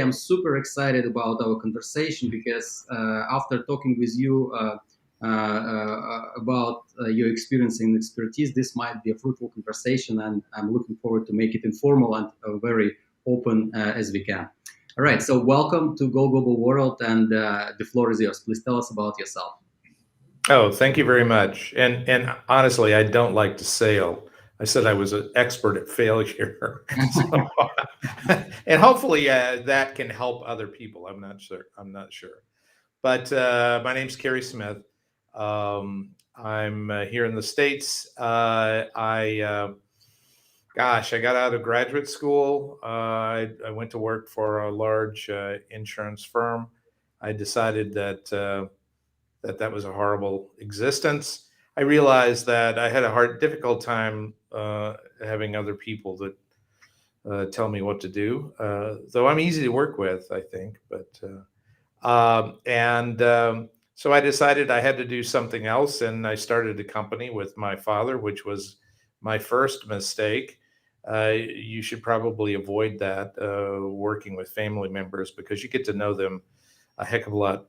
I'm super excited about our conversation because after talking with you about your experience and expertise, this might be a fruitful conversation, and I'm looking forward to make it informal and very open as we can. All right, so welcome to Go Global World, and the floor is yours. Please tell us about yourself. Oh, thank you very much. And honestly, I don't like to sail. I said I was an expert at failure. So, and hopefully that can help other people. I'm not sure. But my name's Carey Smith. I'm here in the States. I got out of graduate school. I went to work for a large insurance firm. I decided that was a horrible existence. I realized that I had a difficult time having other people that tell me what to do. Though I'm easy to work with, I think. So I decided I had to do something else, and I started a company with my father, which was my first mistake. You should probably avoid that working with family members because you get to know them a heck of a lot.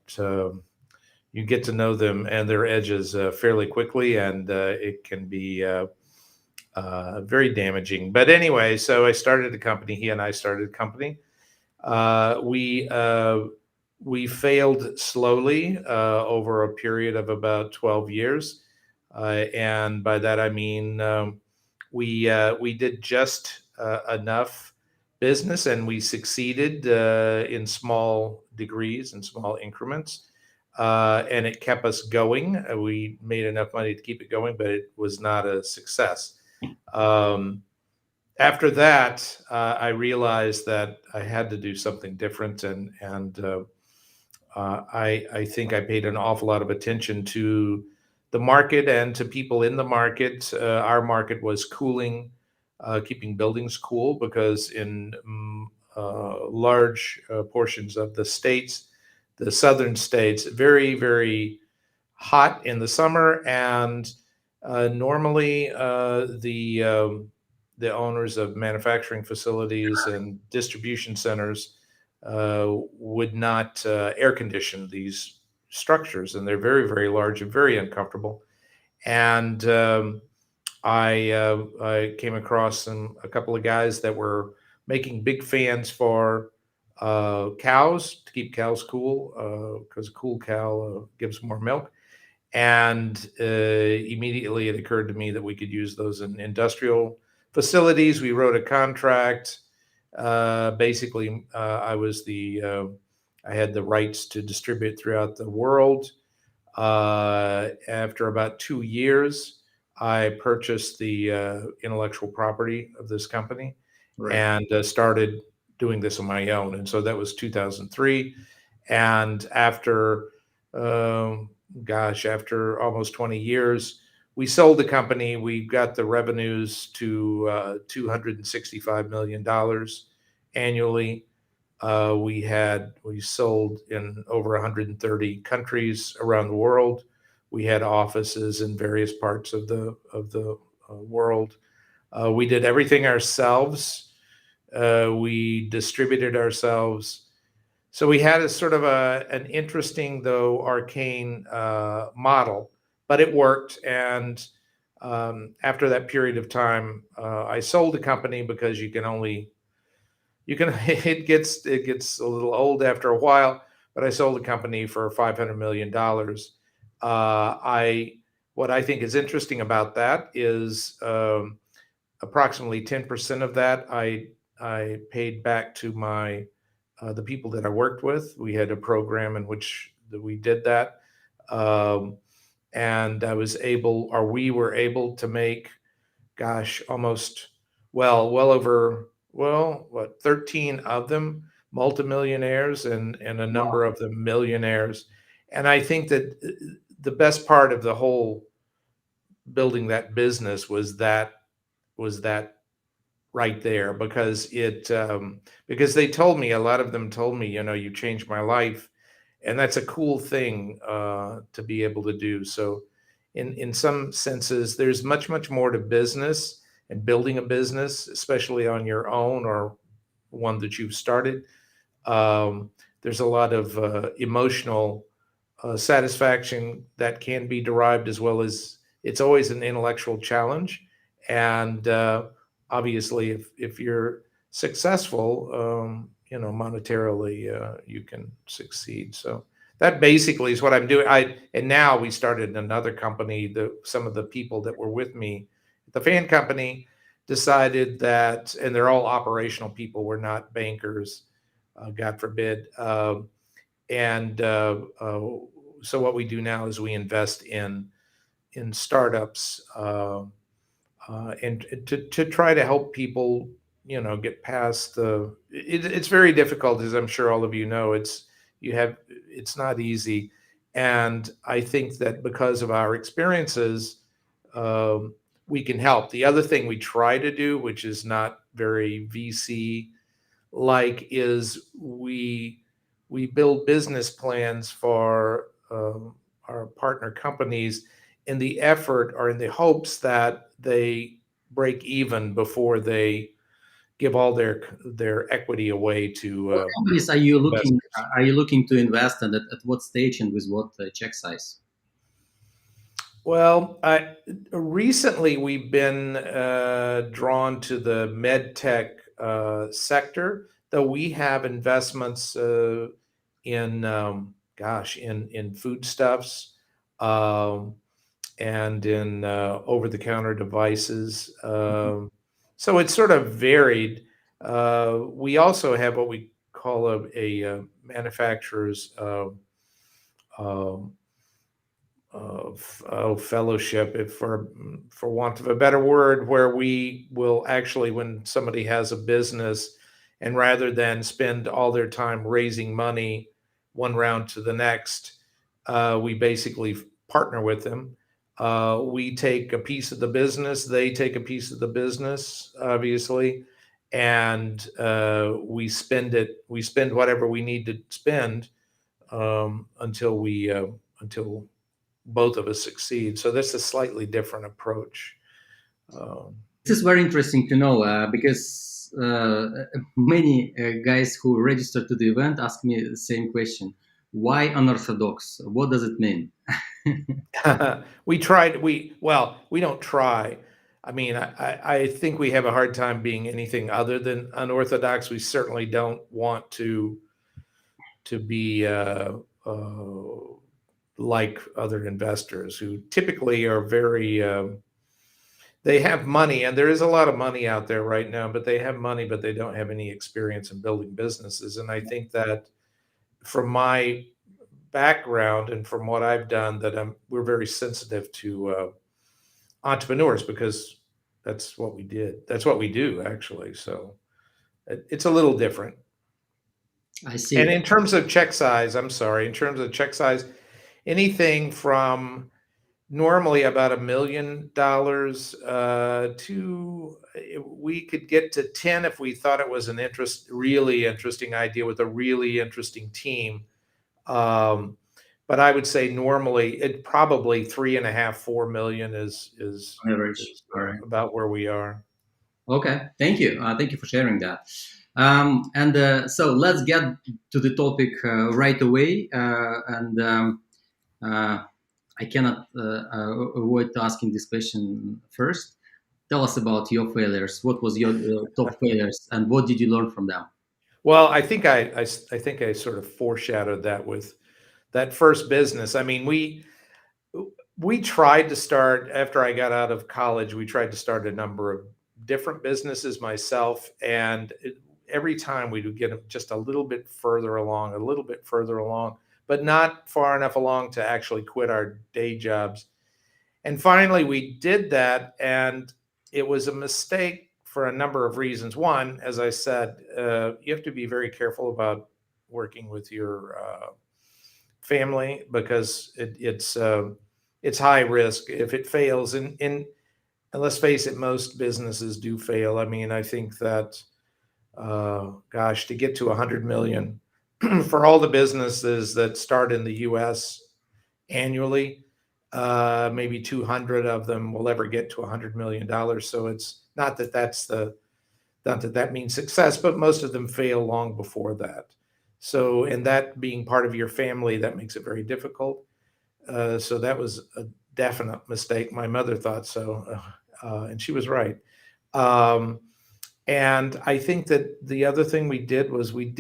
You get to know them and their edges fairly quickly, and it can be very damaging. But anyway, so I started a company. He and I started a company. We failed slowly over a period of about 12 years, and by that I mean we did just enough business, and we succeeded in small degrees and small increments. And it kept us going. We made enough money to keep it going, but it was not a success. After that, I realized that I had to do something different, and I think I paid an awful lot of attention to the market and to people in the market. Our market was cooling, keeping buildings cool, because in large portions of the states, the southern states, very, very hot in the summer, and normally the owners of manufacturing facilities and distribution centers would not air condition these structures, and they're very, very large and very uncomfortable. And I came across a couple of guys that were making big fans for cows, to keep cows cool, because a cool cow gives more milk. And immediately it occurred to me that we could use those in industrial facilities. We wrote a contract. Basically, I had the rights to distribute throughout the world. After about 2 years, I purchased the intellectual property of this company. Right. And started doing this on my own. And so that was 2003. And after almost 20 years, we sold the company. We got the revenues to $265 million annually. We sold in over 130 countries around the world. We had offices in various parts of the world. We did everything ourselves. We distributed ourselves. So we had a sort of an interesting, though arcane, model, but it worked. And after that period of time, I sold the company because it gets a little old after a while. But I sold the company for $500 million. What I think is interesting about that is approximately 10% of that I paid back to the people that I worked with. We had a program in which we did that. And we were able to make, well over 13 of them multimillionaires, and a number of them millionaires. And I think that the best part of the whole building that business was that right there, because a lot of them told me, you changed my life. And that's a cool thing to be able to do. So in some senses, there's much, much more to business and building a business, especially on your own or one that you've started, Um, there's a lot of emotional satisfaction that can be derived, as well as it's always an intellectual challenge. And obviously, if you're successful, monetarily, you can succeed. So that basically is what I'm doing. And now we started another company. Some of the people that were with me at the fan company decided that, and they're all operational people. We're not bankers, God forbid. And so what we do now is we invest in startups, and to try to help people, get past it's very difficult, as I'm sure all of you know. It's not easy. And I think that because of our experiences, we can help. The other thing we try to do, which is not very VC like, is we build business plans for our partner companies in the effort, or in the hopes that they break even before they give all their equity away to What companies are you looking investors. are you looking to invest, and at what stage and with what check size? Well, recently we've been drawn to the med tech sector, though we have investments in, in foodstuffs, um, and in over the counter devices. So it's sort of varied. We also have what we call a manufacturer's um, fellowship, if for want of a better word, where we will actually, when somebody has a business, and rather than spend all their time raising money one round to the next, we basically partner with them. We take a piece of the business, they take a piece of the business, obviously, and we spend whatever we need to spend, until both of us succeed. So that's a slightly different approach. Um, This is very interesting to know, because many guys who register to the event ask me the same question: why unorthodox? What does it mean? we don't try. I mean, I think we have a hard time being anything other than unorthodox. We certainly don't want to be like other investors who typically are very they have money, and there is a lot of money out there right now, but they have money, but they don't have any experience in building businesses. And I think that, from my background and from what I've done, that we're very sensitive to entrepreneurs, because that's what we did. That's what we do, actually. So it's a little different. I see. And in terms of check size, I'm sorry, in terms of check size, anything from normally about $1 million to, we could get to 10 if we thought it was an really interesting idea with a really interesting team. But I would say normally it probably 3.5, 4 million Average. is All right. about where we are. Okay. Thank you. Thank you for sharing that. And so let's get to the topic right away. And I cannot avoid asking this question first. Tell us about your failures. What was your top failures, and what did you learn from them? Well, I think I sort of foreshadowed that with that first business. I mean, we tried to start, after I got out of college, we tried to start a number of different businesses myself, and every time we would get just a little bit further along, a little bit further along, but not far enough along to actually quit our day jobs. And finally we did that, and it was a mistake for a number of reasons. One, as I said, you have to be very careful about working with your family, because it's high risk if it fails. And let's face it, most businesses do fail. I mean, I think that, gosh, to get to 100 million for all the businesses that start in the U.S. annually, maybe 200 of them will ever get to $100 million. So it's not that that means success, but most of them fail long before that. So, and that being part of your family, that makes it very difficult. So that was a definite mistake. My mother thought so, and she was right. Um, and I think that the other thing we did was we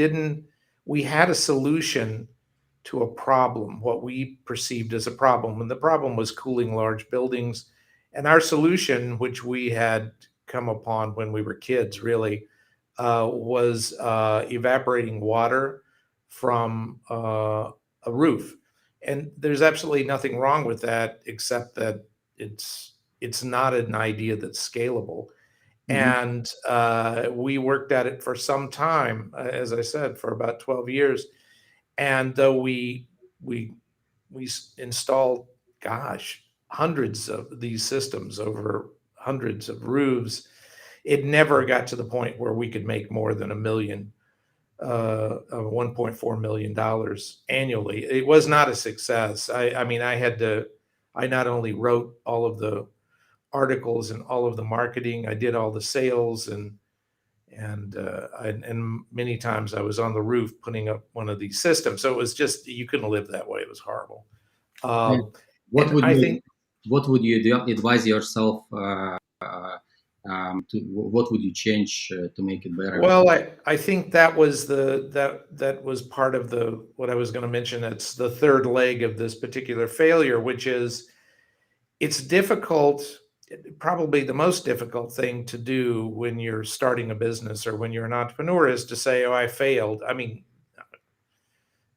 had a solution to a problem, what we perceived as a problem. And the problem was cooling large buildings. And our solution, which we had come upon when we were kids, really, was evaporating water from a roof. And there's absolutely nothing wrong with that, except that it's not an idea that's scalable. Hmm. And we worked at it for some time, as I said, for about 12 years. And though we installed, gosh, hundreds of these systems over hundreds of roofs, it never got to the point where we could make more than $1.4 million annually. It was not a success. I mean, I not only wrote all of the articles and all of the marketing, I did all the sales, and many times I was on the roof putting up one of these systems. So it was just, you couldn't live that way. It was horrible. And Um, what and would I you think, advise yourself to? What would you change to make it better? well, I think that was that was part of the what I was going to mention. It's the third leg of this particular failure, which is it's difficult, probably the most difficult thing to do when you're starting a business or when you're an entrepreneur is to say, "Oh, I failed." I mean,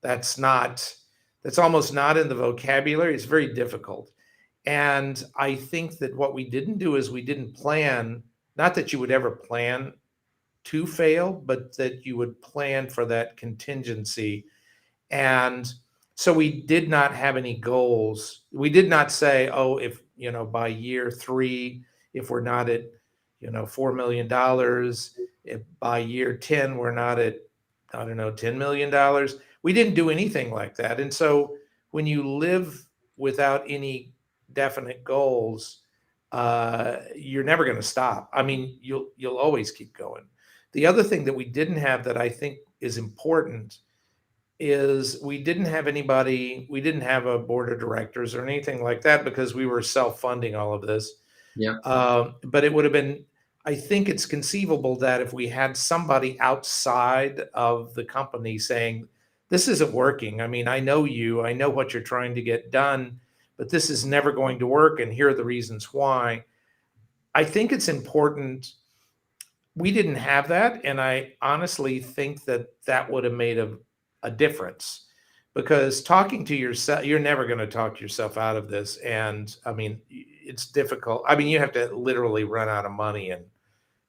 that's not that's almost not in the vocabulary. It's very difficult. And I think that what we didn't do is we didn't plan, not that you would ever plan to fail, but that you would plan for that contingency. And so we did not have any goals. We did not say, oh, if, by year 3, if we're not at, $4 million, if by year 10, we're not at, I don't know, $10 million. We didn't do anything like that. And so when you live without any definite goals, you're never going to stop. I mean, you'll always keep going. The other thing that we didn't have that I think is important is we didn't have a board of directors or anything like that because we were self-funding all of this. Yeah. But it would have been, I think it's conceivable that if we had somebody outside of the company saying, this isn't working. I mean, I know you, I know what you're trying to get done, but this is never going to work. And here are the reasons why. I think it's important. We didn't have that. And I honestly think that that would have made a difference because talking to yourself, you're never going to talk yourself out of this. And I mean, it's difficult. I mean, you have to literally run out of money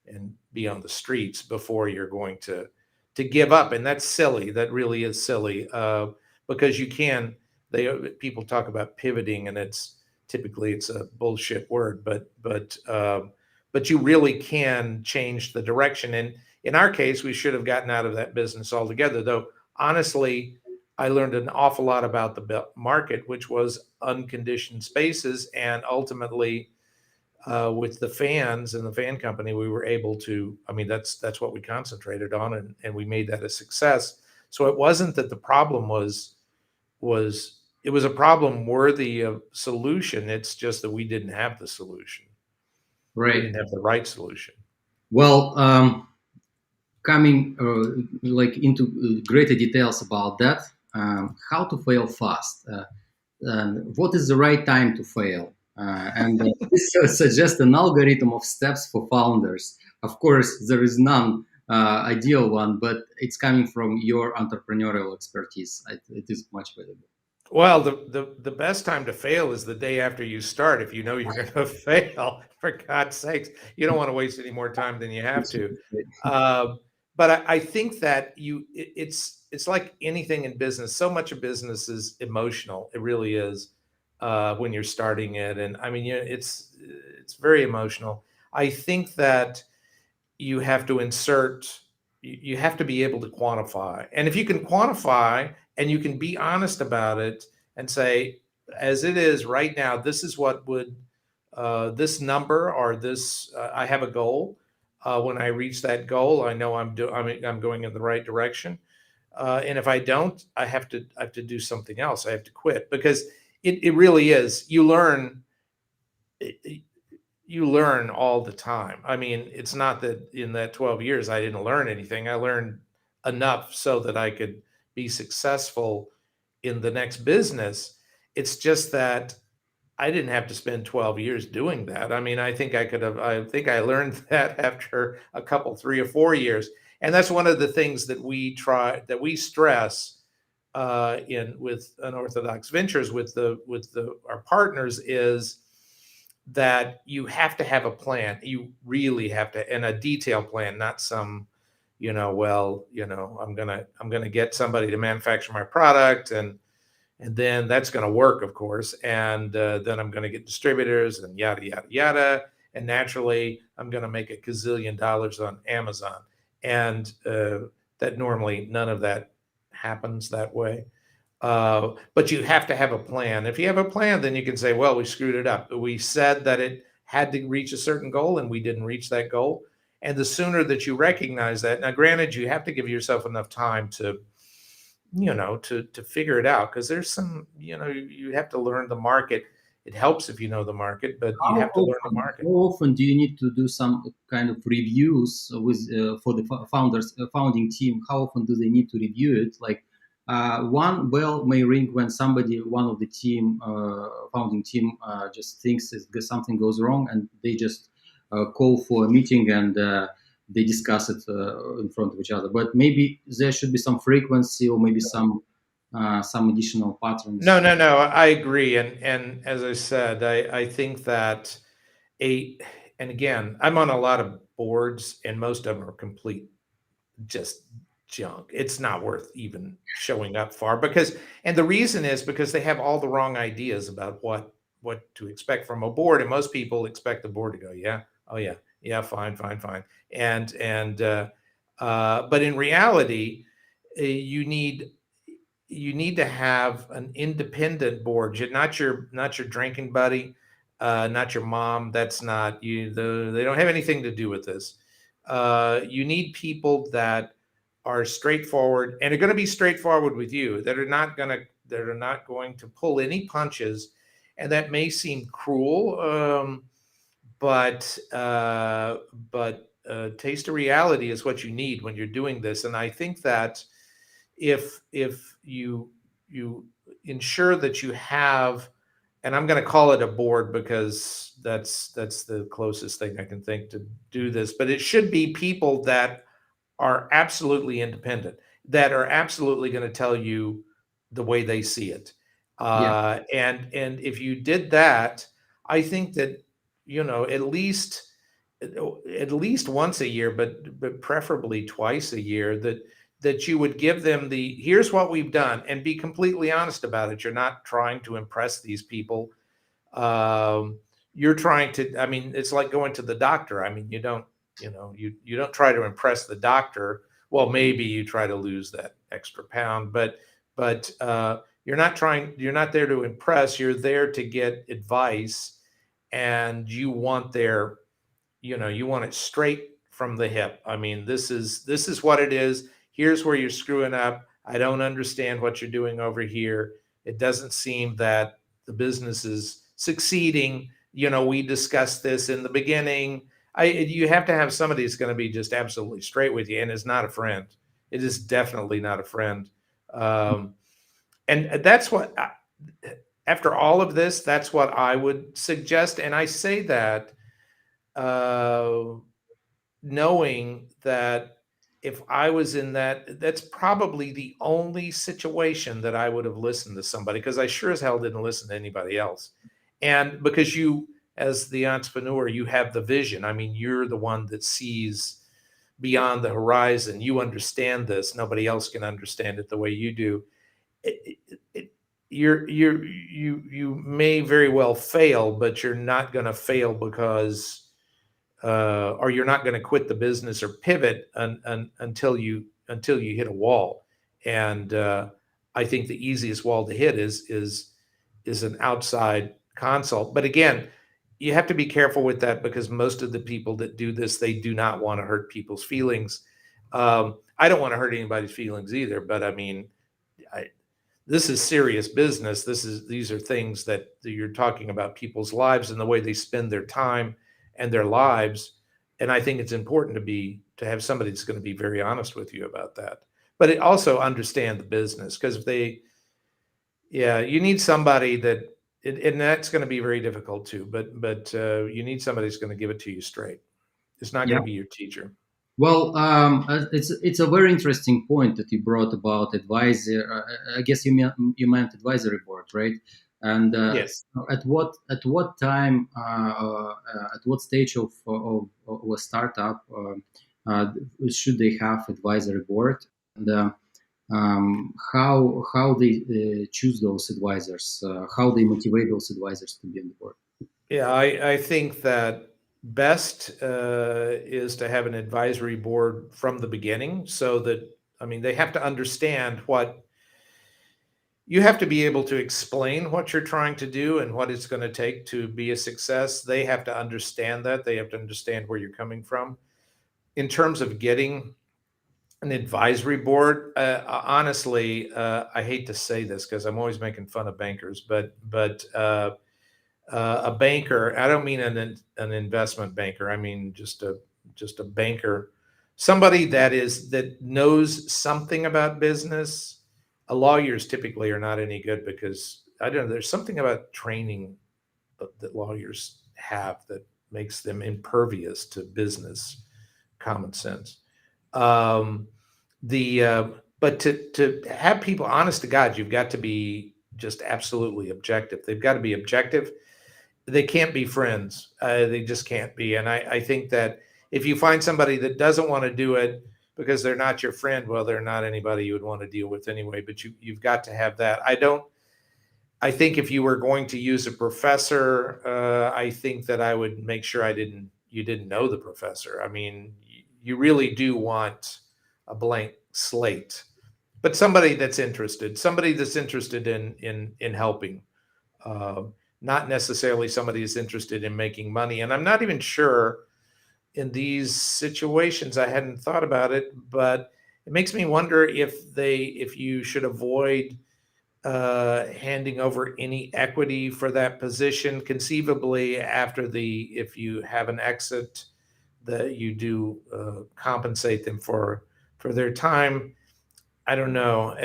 and be on the streets before you're going to give up. And that's silly. That really is silly because people talk about pivoting and it's a bullshit word, but you really can change the direction. And in our case, we should have gotten out of that business altogether. Though, honestly, I learned an awful lot about the market, which was unconditioned spaces. And ultimately, with the fans and the fan company, we were able to, I mean, that's what we concentrated on, and we made that a success. So it wasn't that the problem it was a problem worthy of solution. It's just that we didn't have the solution. We Right. didn't have the right solution. Well, coming like into greater details about that, how to fail fast, and what is the right time to fail, and this suggests an algorithm of steps for founders. Of course, there is none ideal one, but it's coming from your entrepreneurial expertise. It is much valuable. Well, the best time to fail is the day after you start. If you know you're going to fail, for God's sakes, you don't want to waste any more time than you have to. Um, but I think that it's like anything in business. So much of business is emotional. It really is when you're starting it, and I mean, it's very emotional. I think that you have to you have to be able to quantify. And if you can quantify and you can be honest about it and say, as it is right now, this is what would, this number or this, I have a goal. When I reach that goal, I know I'm going in the right direction. and if I don't, I have to do something else. I have to quit, because it really is. You learn all the time. I mean, it's not that in that 12 years I didn't learn anything. I learned enough so that I could be successful in the next business. It's just that I didn't have to spend 12 years doing that. I mean, I think I learned that after a couple, 3 or 4 years. And that's one of the things that we stress in with Unorthodox Ventures with our partners, is that you have to have a plan. You really have to, and a detailed plan, not some, I'm gonna get somebody to manufacture my product, and then that's going to work, of course, and then I'm going to get distributors and yada yada yada, and naturally I'm going to make a gazillion dollars on Amazon, and that normally none of that happens that way. But you have to have a plan. If you have a plan, then you can say, well, we screwed it up. We said that it had to reach a certain goal, and we didn't reach that goal. And the sooner that you recognize that, now granted, you have to give yourself enough time to figure it out, because there's some, you have to learn the market. It helps if you know the market, but you have to learn the market. How often do you need to do some kind of reviews with for the founding team? How often do they need to review it? Like one bell may ring when one of the founding team, just thinks something goes wrong, and they just call for a meeting, and they discuss it in front of each other. But maybe there should be some frequency, or maybe some additional patterns. No, I agree. And as I said, I think that and again, I'm on a lot of boards, and most of them are complete just junk. It's not worth even showing up for, and the reason is because they have all the wrong ideas about what to expect from a board. And most people expect the board to go, yeah, oh yeah, yeah, fine. But in reality, you need to have an independent board. Not your drinking buddy, not your mom. That's not you. They don't have anything to do with this. You need people that are straightforward, and are going to be straightforward with you. That are not going to pull any punches, and that may seem cruel, but taste of reality is what you need when you're doing this. And I think that if you ensure that you have, and I'm going to call it a board because that's the closest thing I can think to do this, but it should be people that are absolutely independent, that are absolutely going to tell you the way they see it. And if you did that, I think that, at least once a year, but preferably twice a year, that you would give them here's what we've done, and be completely honest about it. You're not trying to impress these people. You're trying to, I mean, it's like going to the doctor. I mean, you don't try to impress the doctor. Well, maybe you try to lose that extra pound, but you're not there to impress. You're there to get advice, and you want you want it straight from the hip. I mean, this is what it is. Here's where you're screwing up. I don't understand what you're doing over here. It doesn't seem that the business is succeeding. We discussed this in the beginning. You have to have somebody who's going to be just absolutely straight with you, and is not a friend. It is definitely not a friend. And that's what, after all of this, that's what I would suggest. And I say that knowing that if I was in that's probably the only situation that I would have listened to somebody, because I sure as hell didn't listen to anybody else. And because you, as the entrepreneur, you have the vision. I mean, you're the one that sees beyond the horizon. You understand this. Nobody else can understand it the way you do. You may very well fail, but you're not going to fail because or you're not going to quit the business or pivot until you hit a wall. And I think the easiest wall to hit is an outside consult. But again, you have to be careful with that, because most of the people that do this, they do not want to hurt people's feelings. I don't want to hurt anybody's feelings either, but I mean, I, this is serious business. These are things that you're talking about people's lives and the way they spend their time and their lives. And I think it's important to have somebody that's going to be very honest with you about that. But it also understand the business, because if they, yeah, you need somebody that, and that's going to be very difficult too. But you need somebody who's going to give it to you straight. It's not Yeah. going to be your teacher. Well, it's a very interesting point that you brought about advisor. I guess you meant advisory board, right? And Yes. so at what time at what stage of a startup should they have advisory board, and how they choose those advisors, how they motivate those advisors to be on the board? Yeah, I think that best is to have an advisory board from the beginning, so that, I mean, they have to understand what you have to be able to explain what you're trying to do and what it's going to take to be a success. They have to understand that. They have to understand where you're coming from. In terms of getting an advisory board, honestly, I hate to say this because I'm always making fun of bankers, but a banker, I don't mean an investment banker. I mean just a banker, somebody that knows something about business. Lawyers typically are not any good, because I don't know, there's something about training that lawyers have that makes them impervious to business common sense. Um, the but to have people, honest to God, you've got to be just absolutely objective. They've got to be objective. They can't be friends. They just can't be. And I think that if you find somebody that doesn't want to do it because they're not your friend, well, they're not anybody you would want to deal with anyway. But you've got to have that. I think if you were going to use a professor, I think that I would make sure you didn't know the professor. I mean, you really do want a blank slate, but somebody that's interested in helping, uh, not necessarily somebody who's interested in making money. And I'm not even sure in these situations, I hadn't thought about it, but it makes me wonder if you should avoid handing over any equity for that position. Conceivably, if you have an exit, that you do compensate them for their time. I don't know.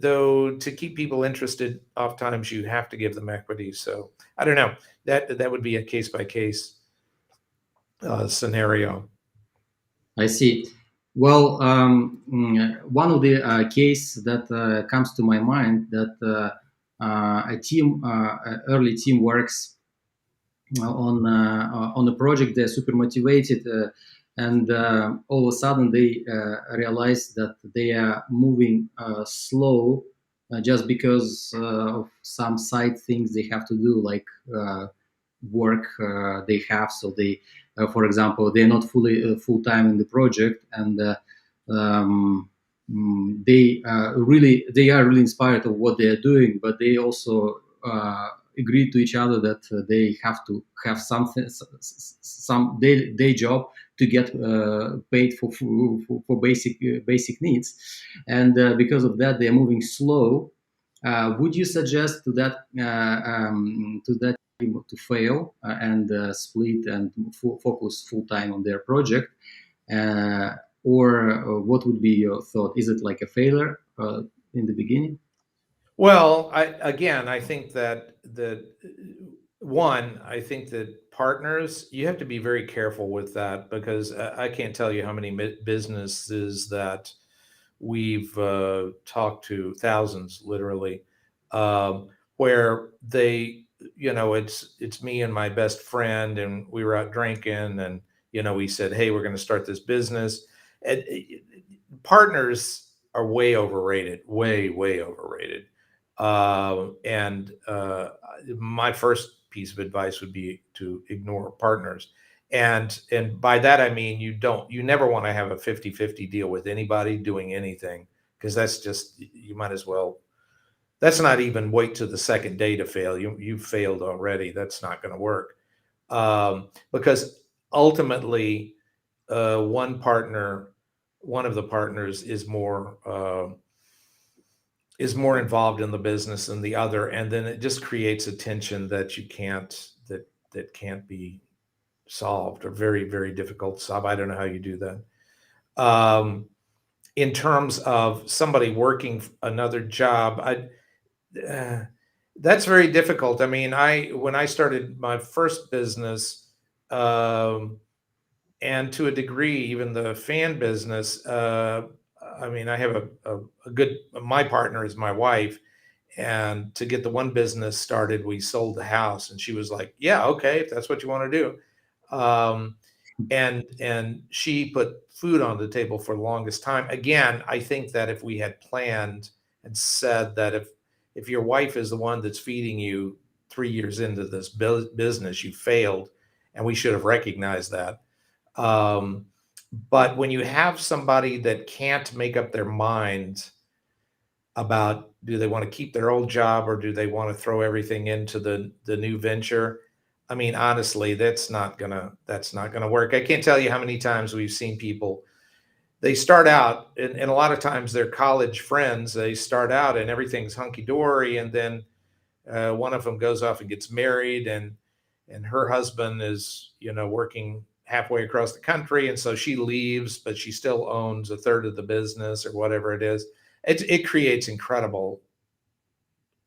Though, to keep people interested, oftentimes you have to give them equity. So I don't know. That would be a case by case scenario. I see. Well, one of the case that comes to my mind, that early team works on a project. They're super motivated, and all of a sudden they realize that they are moving slow, just because of some side things they have to do, like work they have. So they, for example, they're not full time in the project, and they are really inspired of what they are doing, but they also agree to each other that they have to have something, some day job, to get paid for basic needs, and because of that they are moving slow. Would you suggest to that team to fail and split and focus full time on their project, uh, or what would be your thought? Is it like a failure in the beginning? Well, I think I think that partners, you have to be very careful with that, because I can't tell you how many businesses that we've talked to, thousands literally, where they, it's me and my best friend, and we were out drinking, and we said, hey, we're going to start this business. And partners are way overrated, way overrated. And My first piece of advice would be to ignore partners. And by that I mean, you never want to have a 50-50 deal with anybody doing anything, because that's just, you might as well, that's not even wait to the second day to fail. You've failed already. That's not going to work. Because ultimately, one partner one of the partners is more involved in the business than the other, and then it just creates a tension that you can't that can't be solved, or very, very difficult to solve. I don't know how you do that. In terms of somebody working another job, uh, that's very difficult. I mean, when I started my first business, um, and to a degree, even the fan business. I mean, I have a good. My partner is my wife, and to get the one business started, we sold the house, and she was like, "Yeah, okay, if that's what you want to do." And she put food on the table for the longest time. Again, I think that if we had planned and said that if your wife is the one that's feeding you 3 years into this business, you failed, and we should have recognized that. Um, but when you have somebody that can't make up their mind about, do they want to keep their old job or do they want to throw everything into the new venture? I mean, honestly, that's not gonna work. I can't tell you how many times we've seen people, they start out, and a lot of times they're college friends. They start out and everything's hunky dory, and then one of them goes off and gets married, and her husband is, working halfway across the country, and so she leaves, but she still owns a third of the business or whatever it is. It creates incredible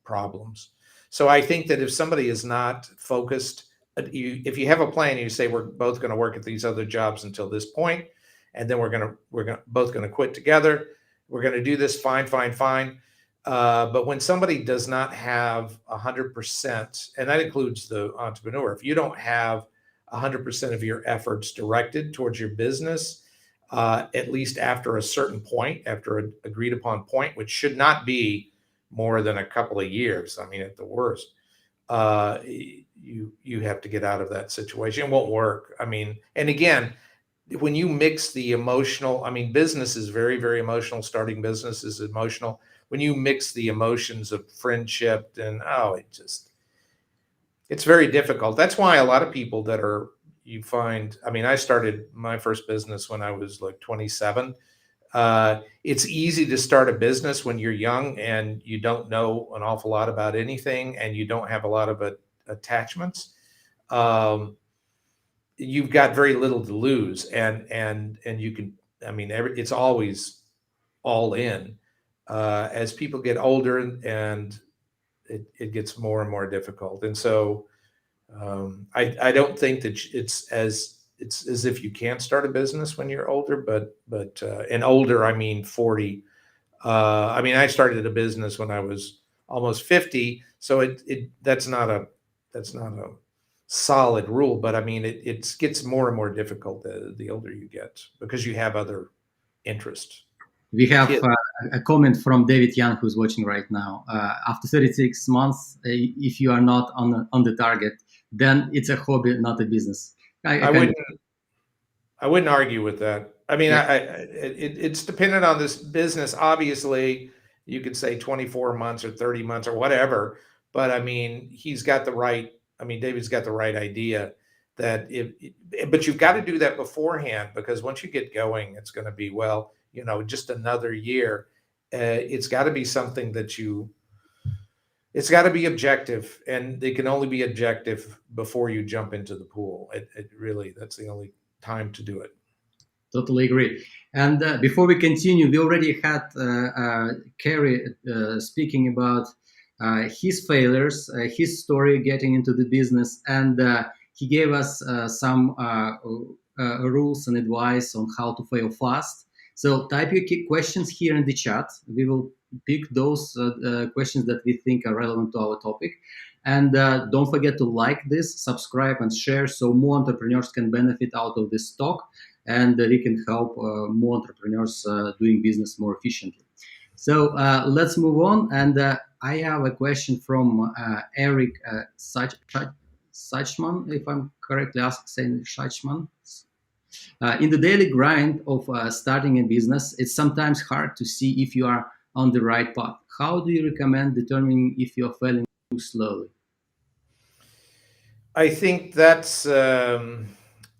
problems. So I think that if somebody is not focused, if you have a plan, you say we're both going to work at these other jobs until this point, and then we're both going to quit together. We're going to do this. Fine, fine, fine. But when somebody does not have 100%, and that includes the entrepreneur, if you don't have 100% of your efforts directed towards your business, at least after a certain point, after an agreed upon point, which should not be more than a couple of years. I mean, at the worst, you have to get out of that situation. It won't work. I mean, and again, when you mix the emotional, I mean, business is very, very emotional. Starting business is emotional. When you mix the emotions of friendship, and it's very difficult. That's why a lot of people you find, I mean, I started my first business when I was like 27. It's easy to start a business when you're young and you don't know an awful lot about anything and you don't have a lot of attachments. You've got very little to lose, and you can, I mean, it's always all in. As people get older, and it gets more and more difficult. And so I don't think that it's as if you can't start a business when you're older, but and older, I mean 40. I mean, I started a business when I was almost 50, so that's not a solid rule, but I mean, it gets more and more difficult the older you get, because you have other interests. We have Kid. a comment from David Young, who's watching right now. After 36 months, if you are not on the target, then it's a hobby, not a business. I wouldn't argue with that. I mean, Yeah. it's dependent on this business. Obviously, you could say 24 months or 30 months or whatever, but I mean, David's got the right idea that but you've got to do that beforehand, because once you get going, it's going to be, well, just another year. It's got to be something it's got to be objective, and they can only be objective before you jump into the pool. It really, that's the only time to do it. Totally agree. And before we continue, we already had Carey speaking about his failures, his story getting into the business, and he gave us some rules and advice on how to fail fast. So type your key questions here in the chat. We will pick those questions that we think are relevant to our topic. And don't forget to like this, subscribe, and share, so more entrepreneurs can benefit out of this talk, and we can help more entrepreneurs doing business more efficiently. So let's move on. And I have a question from Eric Sachman, if I'm correctly saying Sachman. In the daily grind of starting a business, it's sometimes hard to see if you are on the right path. How do you recommend determining if you're failing too slowly? I think that's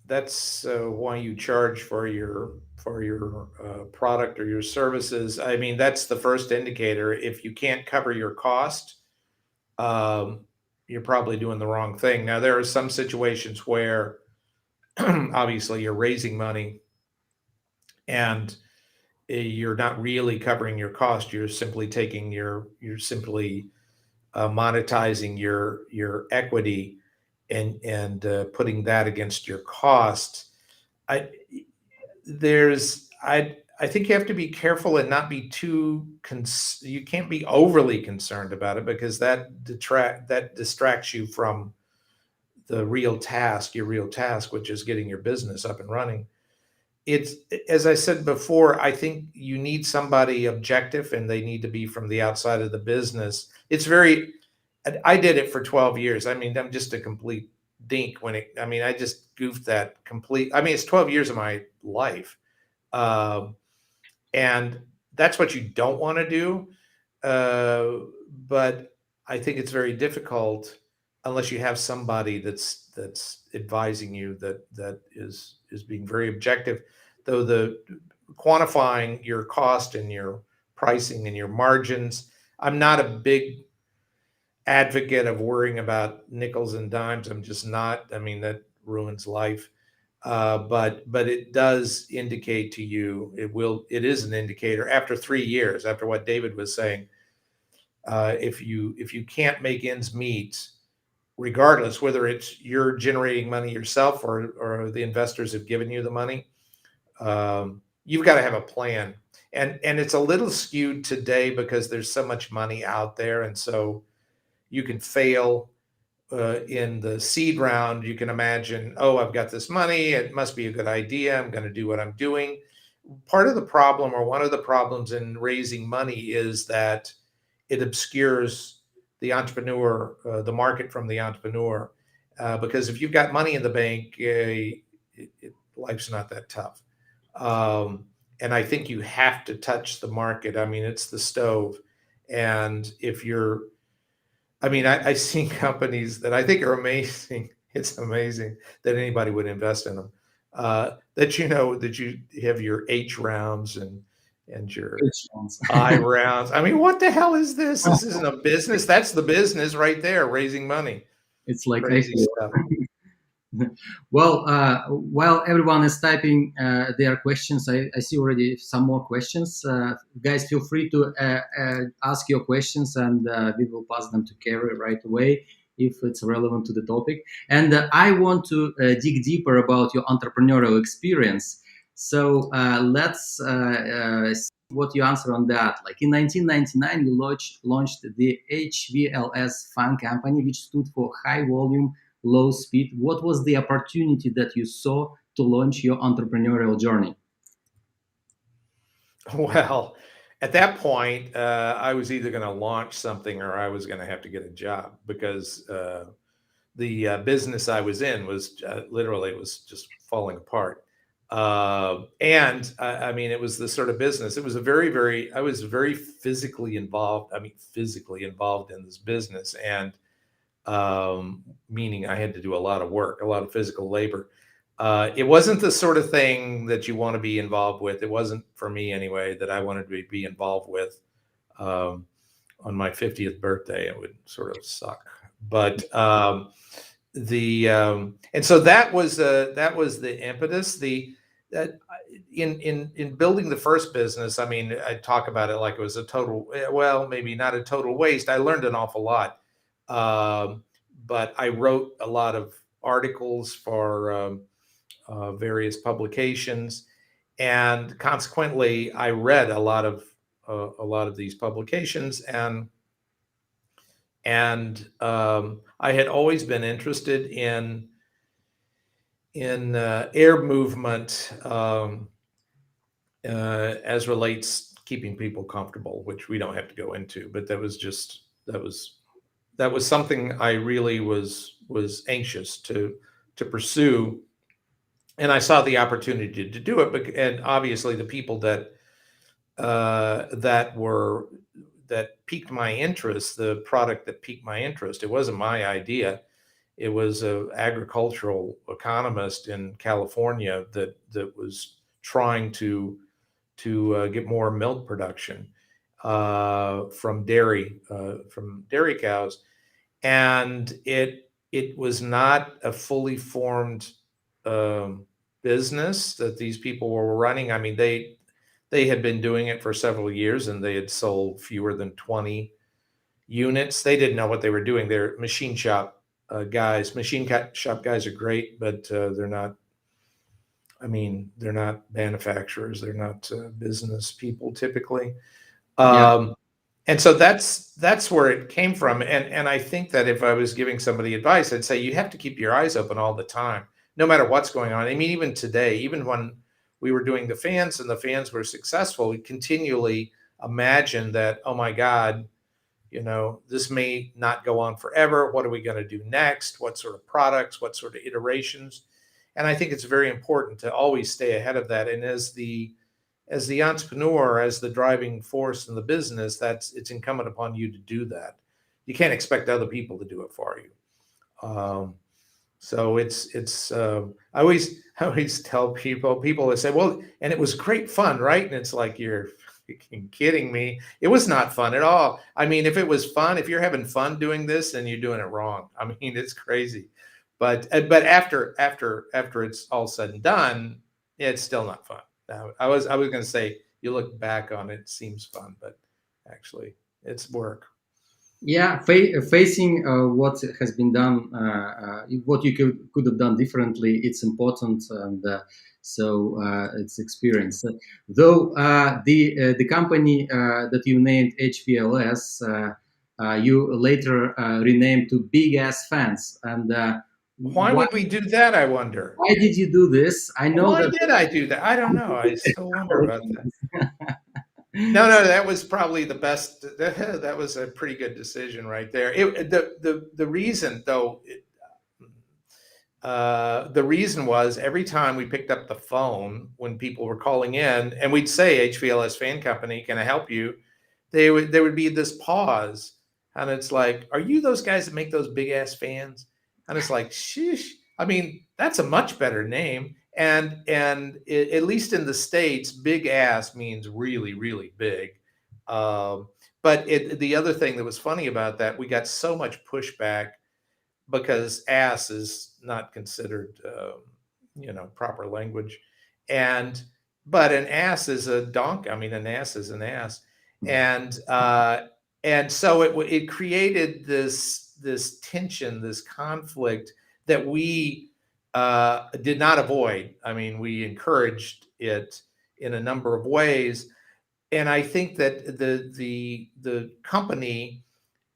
that's why you charge for your product or your services. I mean, that's the first indicator. If you can't cover your cost, um, you're probably doing the wrong thing. Now, there are some situations where obviously you're raising money and you're not really covering your cost. You're simply monetizing your equity and putting that against your cost. I I think you have to be careful and not be you can't be overly concerned about it, because that distracts you from your real task, which is getting your business up and running. It's, as I said before, I think you need somebody objective, and they need to be from the outside of the business. I did it for 12 years. I mean, I'm just a complete dink I just goofed that complete. I mean, it's 12 years of my life. Um, and that's what you don't want to do. But I think it's very difficult unless you have somebody that's advising you, that is being very objective. Though the quantifying your cost and your pricing and your margins, I'm not a big advocate of worrying about nickels and dimes. I'm just not. I mean, that ruins life. But it does indicate to you. It is an indicator after 3 years. After what David was saying, if you can't make ends meet, regardless whether it's you're generating money yourself or the investors have given you the money, you've got to have a plan. And it's a little skewed today because there's so much money out there, and so you can fail in the seed round. You can imagine, oh, I've got this money, it must be a good idea, I'm going to do what I'm doing. Part of the problem, or one of the problems in raising money, is that it obscures the market from the entrepreneur. Because if you've got money in the bank, life's not that tough. And I think you have to touch the market. I mean, it's the stove. And if you're I mean, I've seen companies that I think are amazing. It's amazing that anybody would invest in them. That you have your H rounds and your Which ones? I rounds. I mean, what the hell is this? This isn't a business. That's the business right there, raising money. It's like Crazy IPO. stuff. Well, while everyone is typing their questions, I see already some more questions. Guys, feel free to ask your questions, and we will pass them to Carey right away if it's relevant to the topic. And I want to dig deeper about your entrepreneurial experience. So let's see what you answer on that. Like in 1999, you launched the HVLS Fan Company, which stood for High Volume Low Speed. What was the opportunity that you saw to launch your entrepreneurial journey? Well, at that point, I was either going to launch something or I was going to have to get a job, because the business I was in was literally, it was just falling apart. And I mean, it was the sort of business. It was I was very physically involved. I mean, physically involved in this business, and meaning I had to do a lot of work, a lot of physical labor. It wasn't the sort of thing that you want to be involved with. It wasn't, for me anyway, that I wanted to be involved with. On my 50th birthday, it would sort of suck. But and so that was the impetus. That in building the first business, I mean, I talk about it like it was a total, well, maybe not a total waste. I learned an awful lot. But I wrote a lot of articles for various publications, and consequently, I read a lot of these publications, and I had always been interested in air movement, as relates keeping people comfortable, which we don't have to go into, but that was something I really was anxious to pursue, and I saw the opportunity to do it. And obviously, the people that piqued my interest, the product that piqued my interest, it wasn't my idea. It was an agricultural economist in California that was trying to get more milk production from dairy cows, and it was not a fully formed um, business that these people were running. I mean, they had been doing it for several years, and they had sold fewer than 20 units. They didn't know what they were doing. They're machine shop guys. Shop guys are great, but they're not. I mean, they're not manufacturers. They're not business people typically. Yeah. And so that's where it came from. And I think that if I was giving somebody advice, I'd say you have to keep your eyes open all the time, no matter what's going on. I mean, even today, even when we were doing the fans and the fans were successful, we continually imagine that, oh my God, this may not go on forever. What are we going to do next? What sort of products? What sort of iterations? And I think it's very important to always stay ahead of that. And as the entrepreneur, as the driving force in the business, it's incumbent upon you to do that. You can't expect other people to do it for you. So it's I always tell people that say, well, and it was great fun, right? And it's like, you're freaking kidding me. It was not fun at all. I mean, if it was fun, if you're having fun doing this, then you're doing it wrong. I mean, it's crazy. But after it's all said and done, it's still not fun. I was going to say, you look back on it, it seems fun, but actually it's work. Yeah, facing what has been done, what you could have done differently, it's important, and it's experience. Though the company that you named HVLS, you later renamed to Big Ass Fans, and Why why would we do that, I wonder? why did you do this? I know Why that. did I do that? I don't know. I still wonder about that. No, no, that was probably the best. That was a pretty good decision right there. The reason, though, the reason was every time we picked up the phone when people were calling in, and we'd say HVLS Fan Company, can I help you? There would be this pause, and it's like, are you those guys that make those big ass fans? And it's like, sheesh. I mean, that's a much better name. And at least in the States, big ass means really, really big. Um, but the other thing that was funny about that, we got so much pushback because ass is not considered, proper language. And, but an ass is a donkey. I mean, an ass is an ass. And, and so it created this tension, this conflict that we did not avoid. I mean, we encouraged it in a number of ways. And I think that the company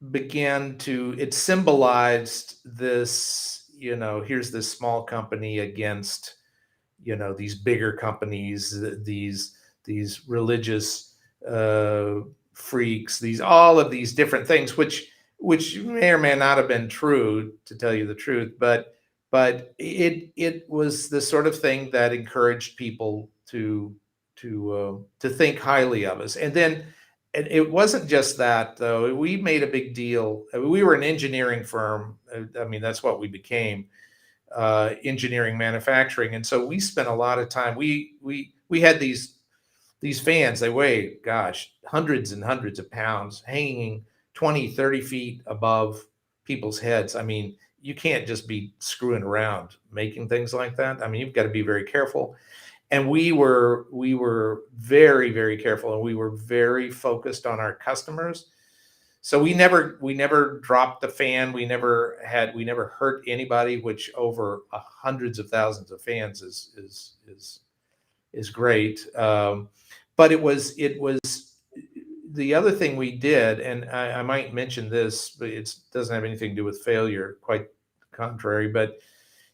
it symbolized this, here's this small company against, these bigger companies, these religious freaks, all of these different things, which may or may not have been true, to tell you the truth, but it was the sort of thing that encouraged people to think highly of us. And then it wasn't just that, though. We made a big deal. We were an engineering firm. I mean, that's what we became, engineering manufacturing. And so we spent a lot of time. We had these fans. They weigh, gosh, hundreds and hundreds of pounds, hanging 20, 30 feet above people's heads. I mean, you can't just be screwing around making things like that. I mean, you've got to be very careful. And we were very, very careful, and we were very focused on our customers. So we never dropped the fan. We never hurt anybody, which over hundreds of thousands of fans is great. But it was the other thing we did, and I might mention this, but it doesn't have anything to do with failure, quite contrary, but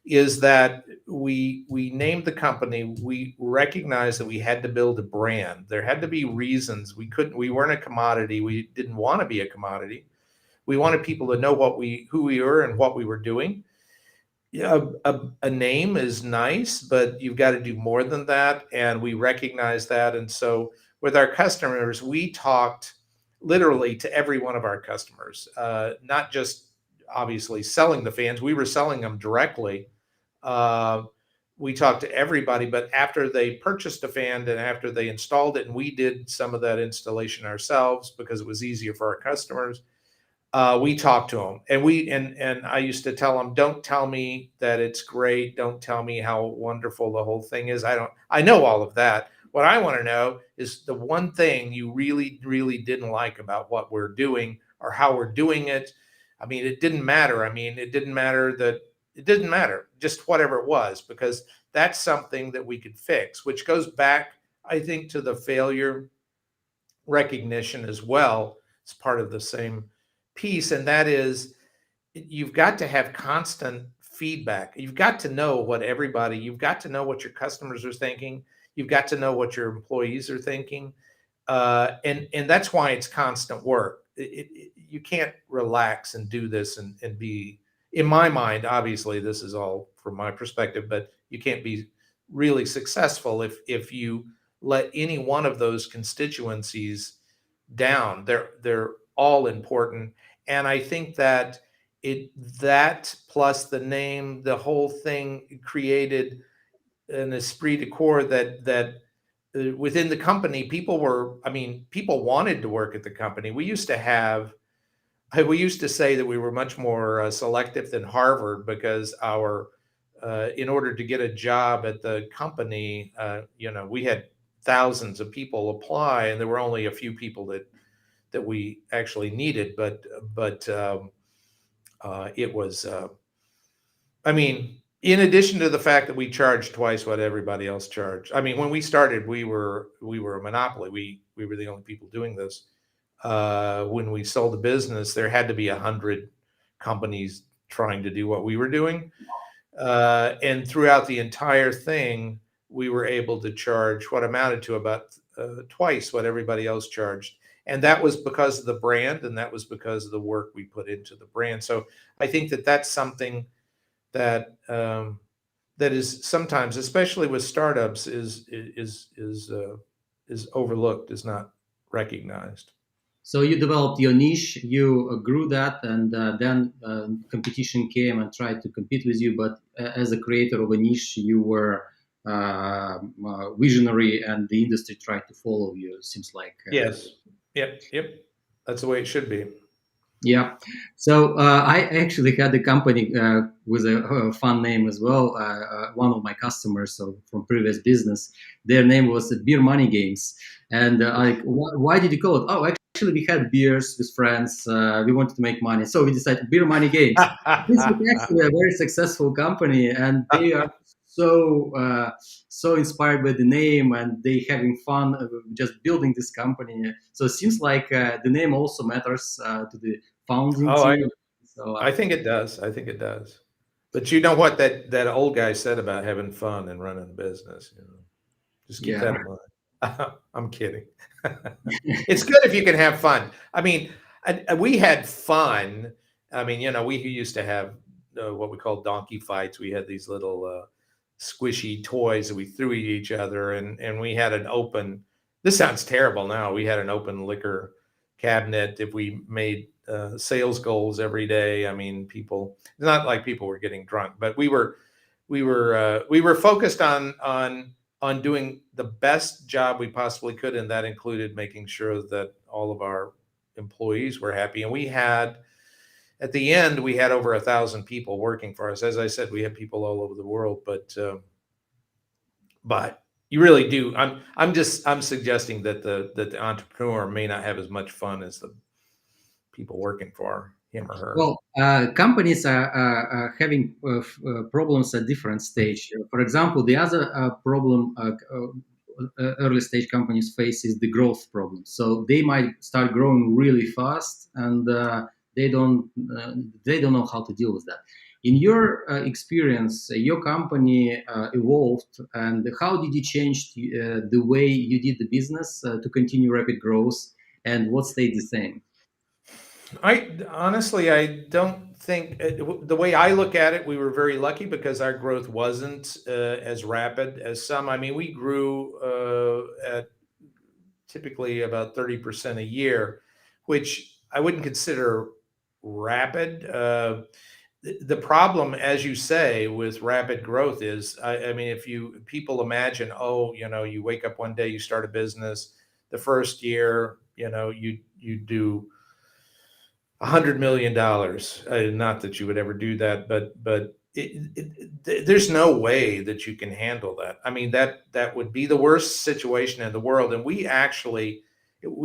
is that we named the company. We recognized that we had to build a brand. There had to be reasons. We weren't a commodity. We didn't want to be a commodity. We wanted people to know who we were and what we were doing. Yeah, a name is nice, but you've got to do more than that. And we recognize that. And so with our customers, we talked literally to every one of our customers, not just obviously selling the fans. We were selling them directly. Uh, we talked to everybody, but after they purchased a fan and after they installed it, and we did some of that installation ourselves because it was easier for our customers. We talked to them, and I used to tell them, "Don't tell me that it's great. Don't tell me how wonderful the whole thing is. I know all of that. What I want to know is the one thing you really, really didn't like about what we're doing or how we're doing it. I mean, it didn't matter. I mean, it didn't matter that it didn't matter, just whatever it was, because that's something that we could fix, which goes back, I think, to the failure recognition as well. It's part of the same piece, and that is you've got to have constant feedback. You've got to know you've got to know what your customers are thinking. You've got to know what your employees are thinking. And that's why it's constant work. You can't relax and do this and be, in my mind, obviously, this is all from my perspective, but you can't be really successful if you let any one of those constituencies down. They're all important. And I think that that plus the name, the whole thing created an esprit de corps that within the company, people wanted to work at the company. We used to say that we were much more selective than Harvard because in order to get a job at the company, we had thousands of people apply, and there were only a few people that we actually needed. But it was, in addition to the fact that we charged twice what everybody else charged. I mean, when we started, we were a monopoly. We were the only people doing this. When we sold the business, there had to be 100 companies trying to do what we were doing. And throughout the entire thing, we were able to charge what amounted to about twice what everybody else charged. And that was because of the brand, and that was because of the work we put into the brand. So I think that that's something that that is sometimes, especially with startups, is overlooked, is not recognized. So you developed your niche, you grew that, and then competition came and tried to compete with you. But as a creator of a niche, you were visionary, and the industry tried to follow you. Seems like Yes. Yep. That's the way it should be. yeah. So I actually had a company with a fun name as well. One of my customers, so from previous business, their name was Beer Money Games. And why did you call it? Oh, actually, we had beers with friends. We wanted to make money, so we decided Beer Money Games. This was actually a very successful company, and they are so inspired by the name, and they having fun just building this company. So it seems like the name also matters to the founding Oh, team. So I think it does. I think it does. But you know what that old guy said about having fun and running a business. Just keep yeah. that in mind. I'm kidding. It's good if you can have fun. I mean, we had fun. I mean, we used to have what we call donkey fights. We had these little squishy toys that we threw at each other, and we had an open. This sounds terrible now. We had an open liquor cabinet. If we made sales goals every day, I mean, it's not like people were getting drunk, but we were focused on doing the best job we possibly could, and that included making sure that all of our employees were happy. And at the end, we had over 1,000 people working for us. As I said, we had people all over the world, but you really do. I'm suggesting that the entrepreneur may not have as much fun as the people working for him or her. Well, companies are having problems at different stage. For example, the other problem early stage companies face is the growth problem. So they might start growing really fast, and they don't they don't know how to deal with that. In your experience, your company evolved, and how did you change the way you did the business to continue rapid growth, and what stayed the same? I don't think the way I look at it, we were very lucky because our growth wasn't as rapid as some. I mean, we grew at typically about 30% a year, which I wouldn't consider rapid. The problem, as you say, with rapid growth is, I mean, if people imagine, oh, you wake up one day, you start a business, the first year, you do $100 million. Not that you would ever do that, but there's no way that you can handle that. I mean, that would be the worst situation in the world. And we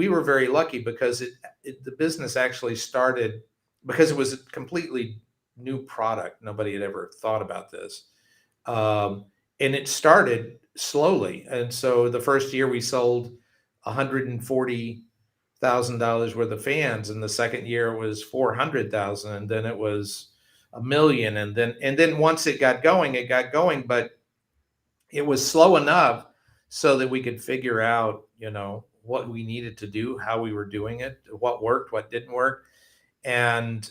were very lucky because the business actually started because it was a completely new product. Nobody had ever thought about this. And it started slowly. And so the first year we sold $140,000 worth of fans, and the second year it was 400,000, and then it was a million, and then once it got going, but it was slow enough so that we could figure out, what we needed to do, how we were doing it, what worked, what didn't work, and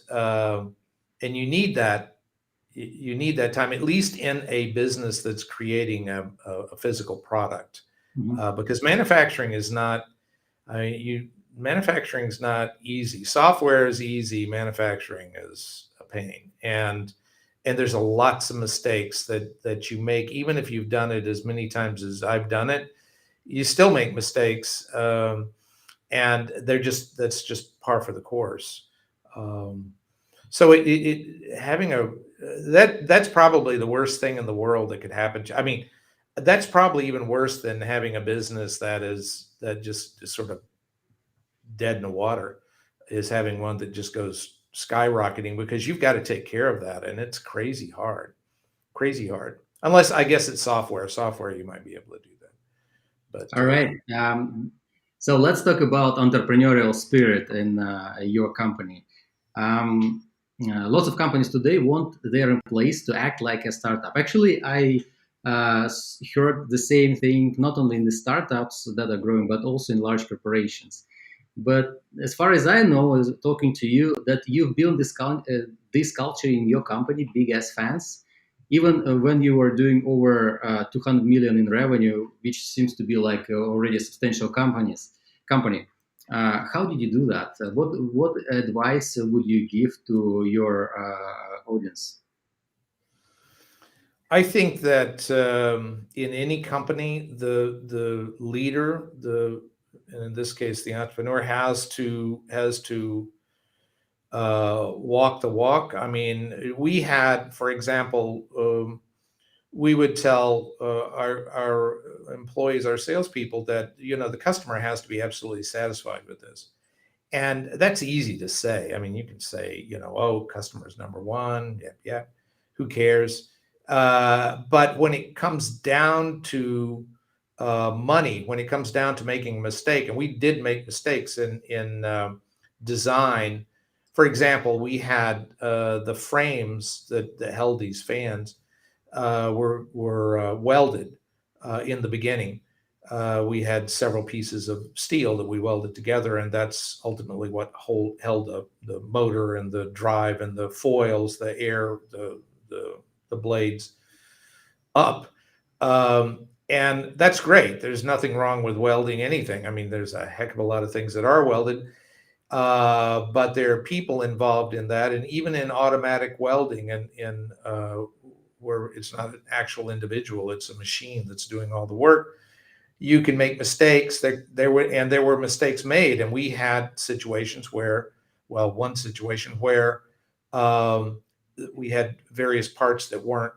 you need that. You need that time, at least in a business that's creating a physical product, because manufacturing is not. Manufacturing is not easy. Software is easy. Manufacturing is a pain, and there's lots of mistakes that you make, even if you've done it as many times as I've done it. You still make mistakes, and that's just par for the course. So that's probably the worst thing in the world that could happen. I mean, that's probably even worse than having a business that just is sort of dead in the water, is having one that just goes skyrocketing, because you've got to take care of that, and it's crazy hard. Unless, I guess, it's software. You might be able to do that. But all right. So let's talk about entrepreneurial spirit in your company. Lots of companies today want their employees to act like a startup. Actually, I heard the same thing not only in the startups that are growing, but also in large corporations. But as far as I know, as talking to you, that you've built this culture in your company, Big As Fans, even when you were doing over 200 million in revenue, which seems to be like already a substantial company. How did you do that? What advice would you give to your audience? I think that in any company, the leader, and in this case, the entrepreneur, has to walk the walk. I mean, we had, for example, we would tell our employees, our salespeople, that the customer has to be absolutely satisfied with this, and that's easy to say. I mean, you can say, oh, customer's number one. Yeah, who cares? But when it comes down to money, when it comes down to making a mistake, and we did make mistakes in design. For example, we had the frames that held these fans were welded in the beginning. We had several pieces of steel that we welded together, and that's ultimately what held the motor and the drive and the foils, the air, the blades up. And that's great. There's nothing wrong with welding anything. I mean, there's a heck of a lot of things that are welded, but there are people involved in that, and even in automatic welding, and where it's not an actual individual, it's a machine that's doing all the work. You can make mistakes. There were mistakes made, and we had situations where, one situation where we had various parts that weren't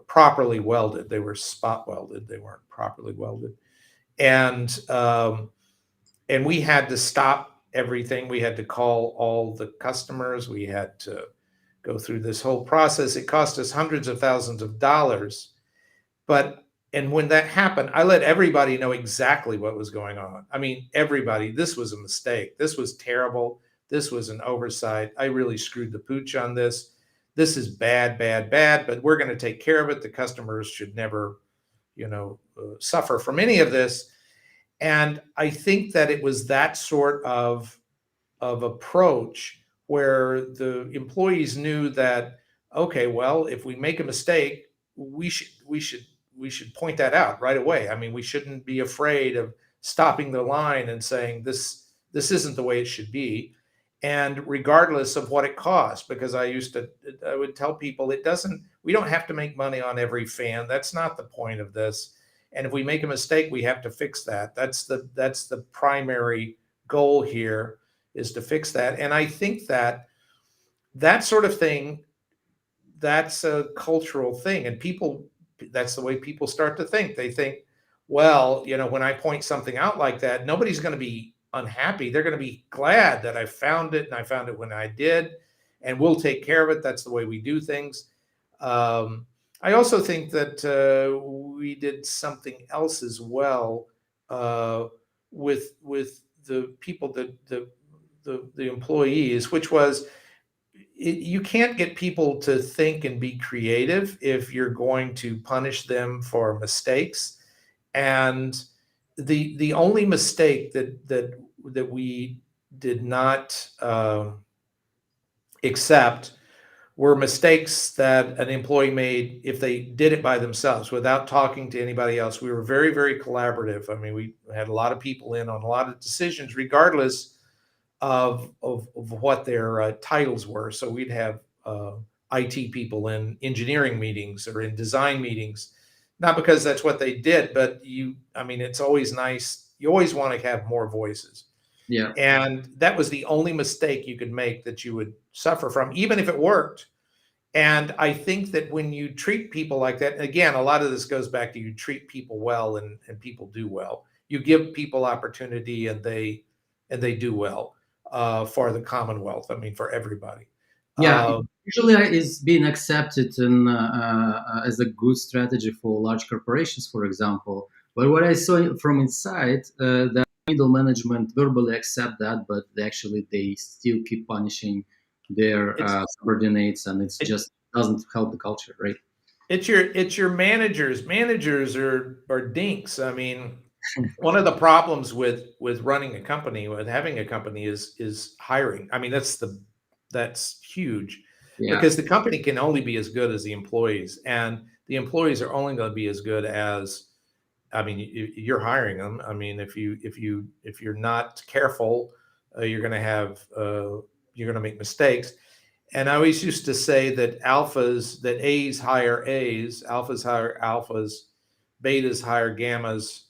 properly welded. They were spot welded. They weren't properly welded, and we had to stop everything. We had to call all the customers. We had to go through this whole process. It cost us hundreds of thousands of dollars. And when that happened, I let everybody know exactly what was going on. I mean, everybody, this was a mistake. This was terrible. This was an oversight. I really screwed the pooch on this. This is bad, bad, bad, but we're going to take care of it. The customers should never, suffer from any of this. And I think that it was that sort of approach where the employees knew that, okay, well, if we make a mistake, we should point that out right away. I mean, we shouldn't be afraid of stopping the line and saying this isn't the way it should be. and regardless of what it costs, because I would tell people we don't have to make money on every fan. That's not the point of this. And if we make a mistake, we have to fix that. That's the primary goal here, is to fix that. And I think that sort of thing, that's a cultural thing. And that's the way people start to think. They think, well, when I point something out like that, nobody's going to be unhappy. They're going to be glad that I found it, and I found it when I did, and we'll take care of it. That's the way we do things. I also think that we did something else as well with the people, the employees, which was, you can't get people to think and be creative if you're going to punish them for mistakes. And the only mistake that we did not accept were mistakes that an employee made if they did it by themselves without talking to anybody else. We were very, very collaborative. I mean, we had a lot of people in on a lot of decisions, regardless of what their titles were. So we'd have IT people in engineering meetings or in design meetings, not because that's what they did, but it's always nice. You always want to have more voices. Yeah. And that was the only mistake you could make that you would suffer from, even if it worked. And I think that when you treat people like that, again, a lot of this goes back to, you treat people well and people do well. You give people opportunity and they do well for the Commonwealth. I mean, for everybody. Yeah, usually is being accepted as a good strategy for large corporations, for example. But what I saw from inside, the middle management verbally accept that, but they still keep punishing their subordinates, and it just doesn't help the culture, right? It's your managers. Managers are dinks. I mean, one of the problems with running a company, with having a company, is hiring. I mean, that's huge. Yeah. Because the company can only be as good as the employees, and the employees are only going to be as good as, I mean, you're hiring them. I mean, if you're not careful, you're going to make mistakes. And I always used to say that A's hire A's, alphas hire alphas, betas hire gammas,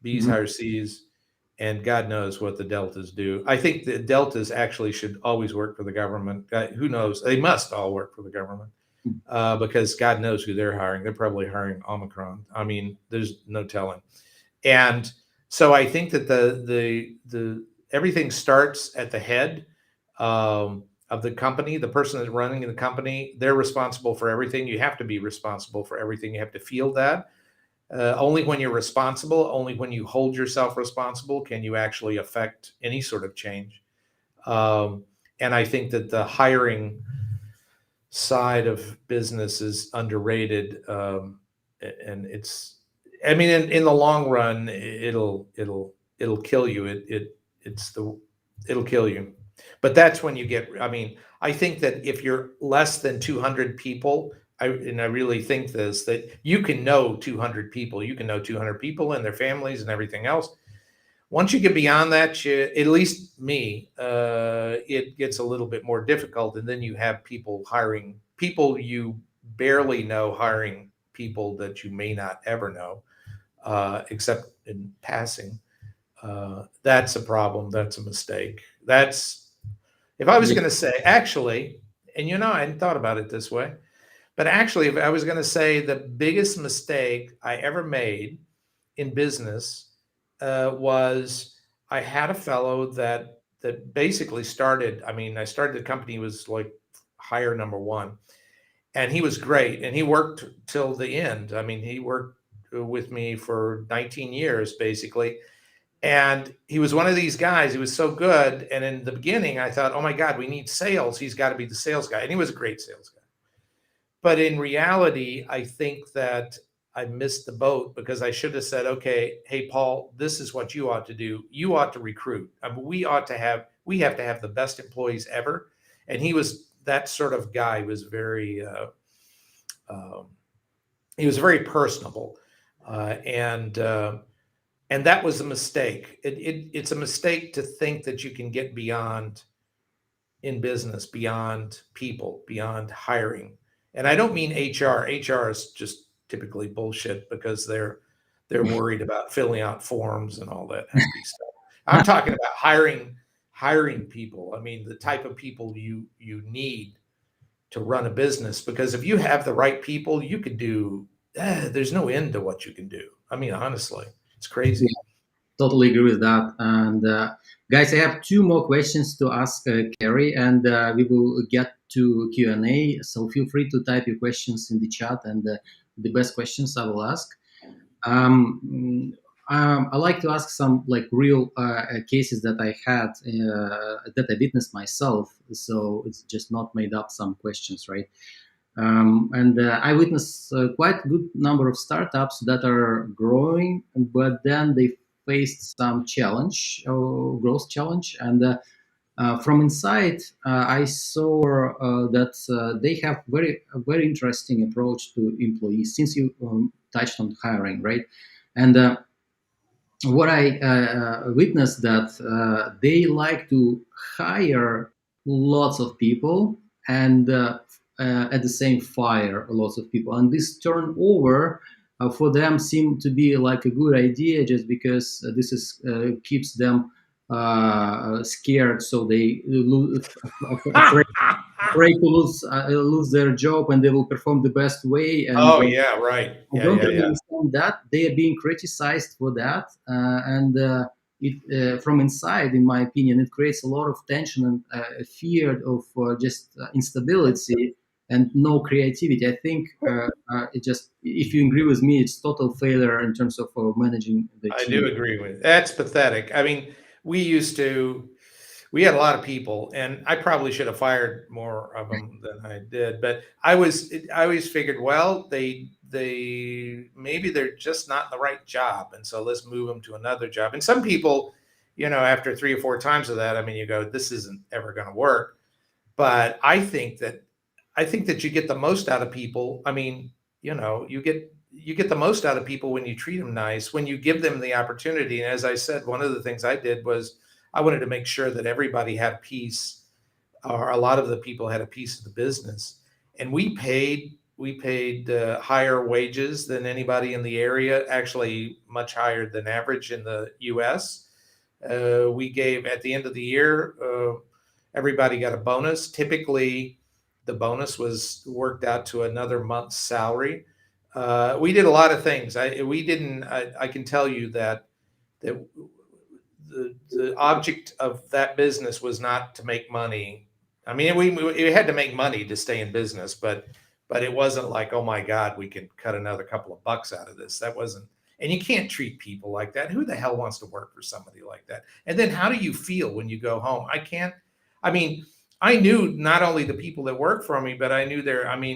B's Mhm. hire C's, and God knows what the deltas do. I think the deltas actually should always work for the government. Who knows? They must all work for the government because God knows who they're hiring. They're probably hiring Omicron. I mean, there's no telling. And so I think that the everything starts at the head of the company. The person that's running the company, they're responsible for everything. You have to be responsible for everything. You have to feel that. Only when you're responsible, only when you hold yourself responsible, can you actually affect any sort of change. And I think that the hiring side of business is underrated. And it's, I mean, in the long run, it'll kill you. It'll kill you. But that's when you get, I mean, I think that if you're less than 200 people, I really think this, that you can know 200 people. You can know 200 people and their families and everything else. Once you get beyond that, at least me, it gets a little bit more difficult. And then you have people hiring people you barely know, hiring people that you may not ever know, except in passing. That's a problem. That's a mistake. If I was going to say, actually, and I hadn't thought about it this way, but actually, if I was going to say the biggest mistake I ever made in business was, I had a fellow that basically started. I mean, I started the company, was like hire number one, and he was great, and he worked till the end. I mean, he worked with me for 19 years, basically. And he was one of these guys. He was so good. And in the beginning, I thought, oh my God, we need sales. He's got to be the sales guy. And he was a great sales guy. But in reality, I think that I missed the boat, because I should have said, okay, hey, Paul, this is what you ought to do. You ought to recruit. I mean, we have to have the best employees ever. And he was that sort of guy. He was very personable. And that was a mistake. It's a mistake to think that you can get beyond in business beyond people, beyond hiring. And I don't mean HR. HR is just typically bullshit because they're worried about filling out forms and all that happy stuff. I'm talking about hiring people. I mean, the type of people you need to run a business, because if you have the right people, you could do, there's no end to what you can do. I mean, honestly, it's crazy. Yeah, totally agree with that. And guys, I have two more questions to ask Carey, and we will get to Q&A. So feel free to type your questions in the chat, and the best questions I will ask. I like to ask some like real cases that I had that I witnessed myself. So it's just not made up some questions, right? And I witnessed quite a good number of startups that are growing, but then they faced some challenge, growth challenge, and from inside, I saw that they have very interesting approach to employees. Since you touched on hiring, right? And what I witnessed that they like to hire lots of people and at the same fire lots of people, and this turnover for them seemed to be like a good idea just because this is keeps them scared, so they afraid to lose their job, and they will perform the best way. And Oh yeah, right. I Yeah, don't yeah, really yeah. understand that they are being criticized for that, and it from inside, in my opinion, it creates a lot of tension and fear of just instability and no creativity. I think it just, if you agree with me, it's total failure in terms of managing the I team. do agree with that's pathetic. I mean, we had a lot of people, and I probably should have fired more of them than I did. But I always figured, well, they maybe they're just not in the right job, and so let's move them to another job. And some people, after 3 or 4 times of that, I mean, you go, this isn't ever going to work. But I think that you get the most out of people. I mean, you get the most out of people when you treat them nice, when you give them the opportunity. And as I said, one of the things I did was I wanted to make sure that everybody had a piece, or a lot of the people had a piece of the business. And we paid higher wages than anybody in the area, actually much higher than average in the U.S. We gave, at the end of the year, everybody got a bonus. Typically, the bonus was worked out to another month's salary. We did a lot of things. I can tell you that the object of that business was not to make money. I mean, we had to make money to stay in business, but it wasn't like, oh my God, we can cut another couple of bucks out of this. That wasn't. And you can't treat people like that. Who the hell wants to work for somebody like that? And then how do you feel when you go home? I mean, I knew not only the people that work for me, but I knew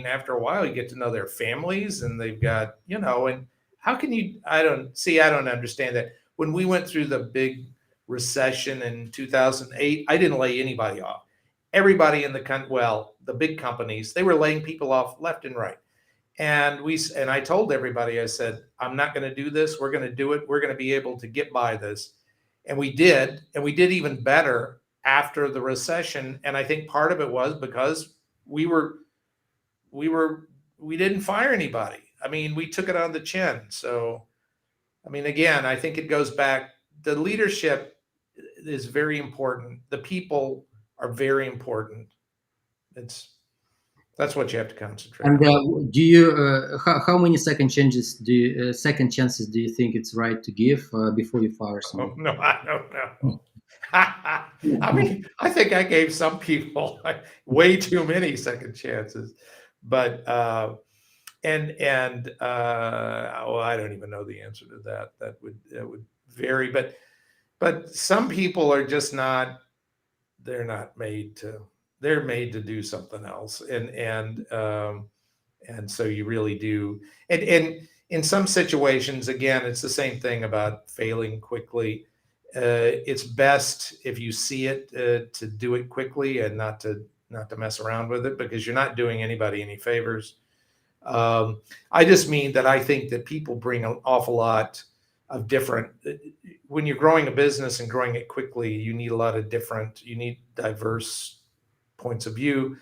after a while you get to know their families, and they've got, and how can you, I don't understand that. When we went through the big recession in 2008, I didn't lay anybody off. Everybody in the big companies, they were laying people off left and right. And I told everybody, I said, I'm not going to do this. We're going to do it. We're going to be able to get by this. And we did even better after the recession. And I think part of it was because we didn't fire anybody. I mean, we took it on the chin. So, I mean, again, I think it goes back. The leadership is very important. The people are very important. That's what you have to concentrate And on. do you how many second chances do you think it's right to give before you fire Oh, someone? no, I don't know. I mean, I think I gave some people way too many second chances, but well, I don't even know the answer to that. That would vary, but some people are just not. They're not made to. They're made to do something else, and so you really do. And in some situations, again, it's the same thing about failing quickly. It's best if you see it to do it quickly and not to mess around with it, because you're not doing anybody any favors. I just mean that I think that people bring an awful lot of different. When you're growing a business and growing it quickly, you need a lot of different. You need diverse points of view,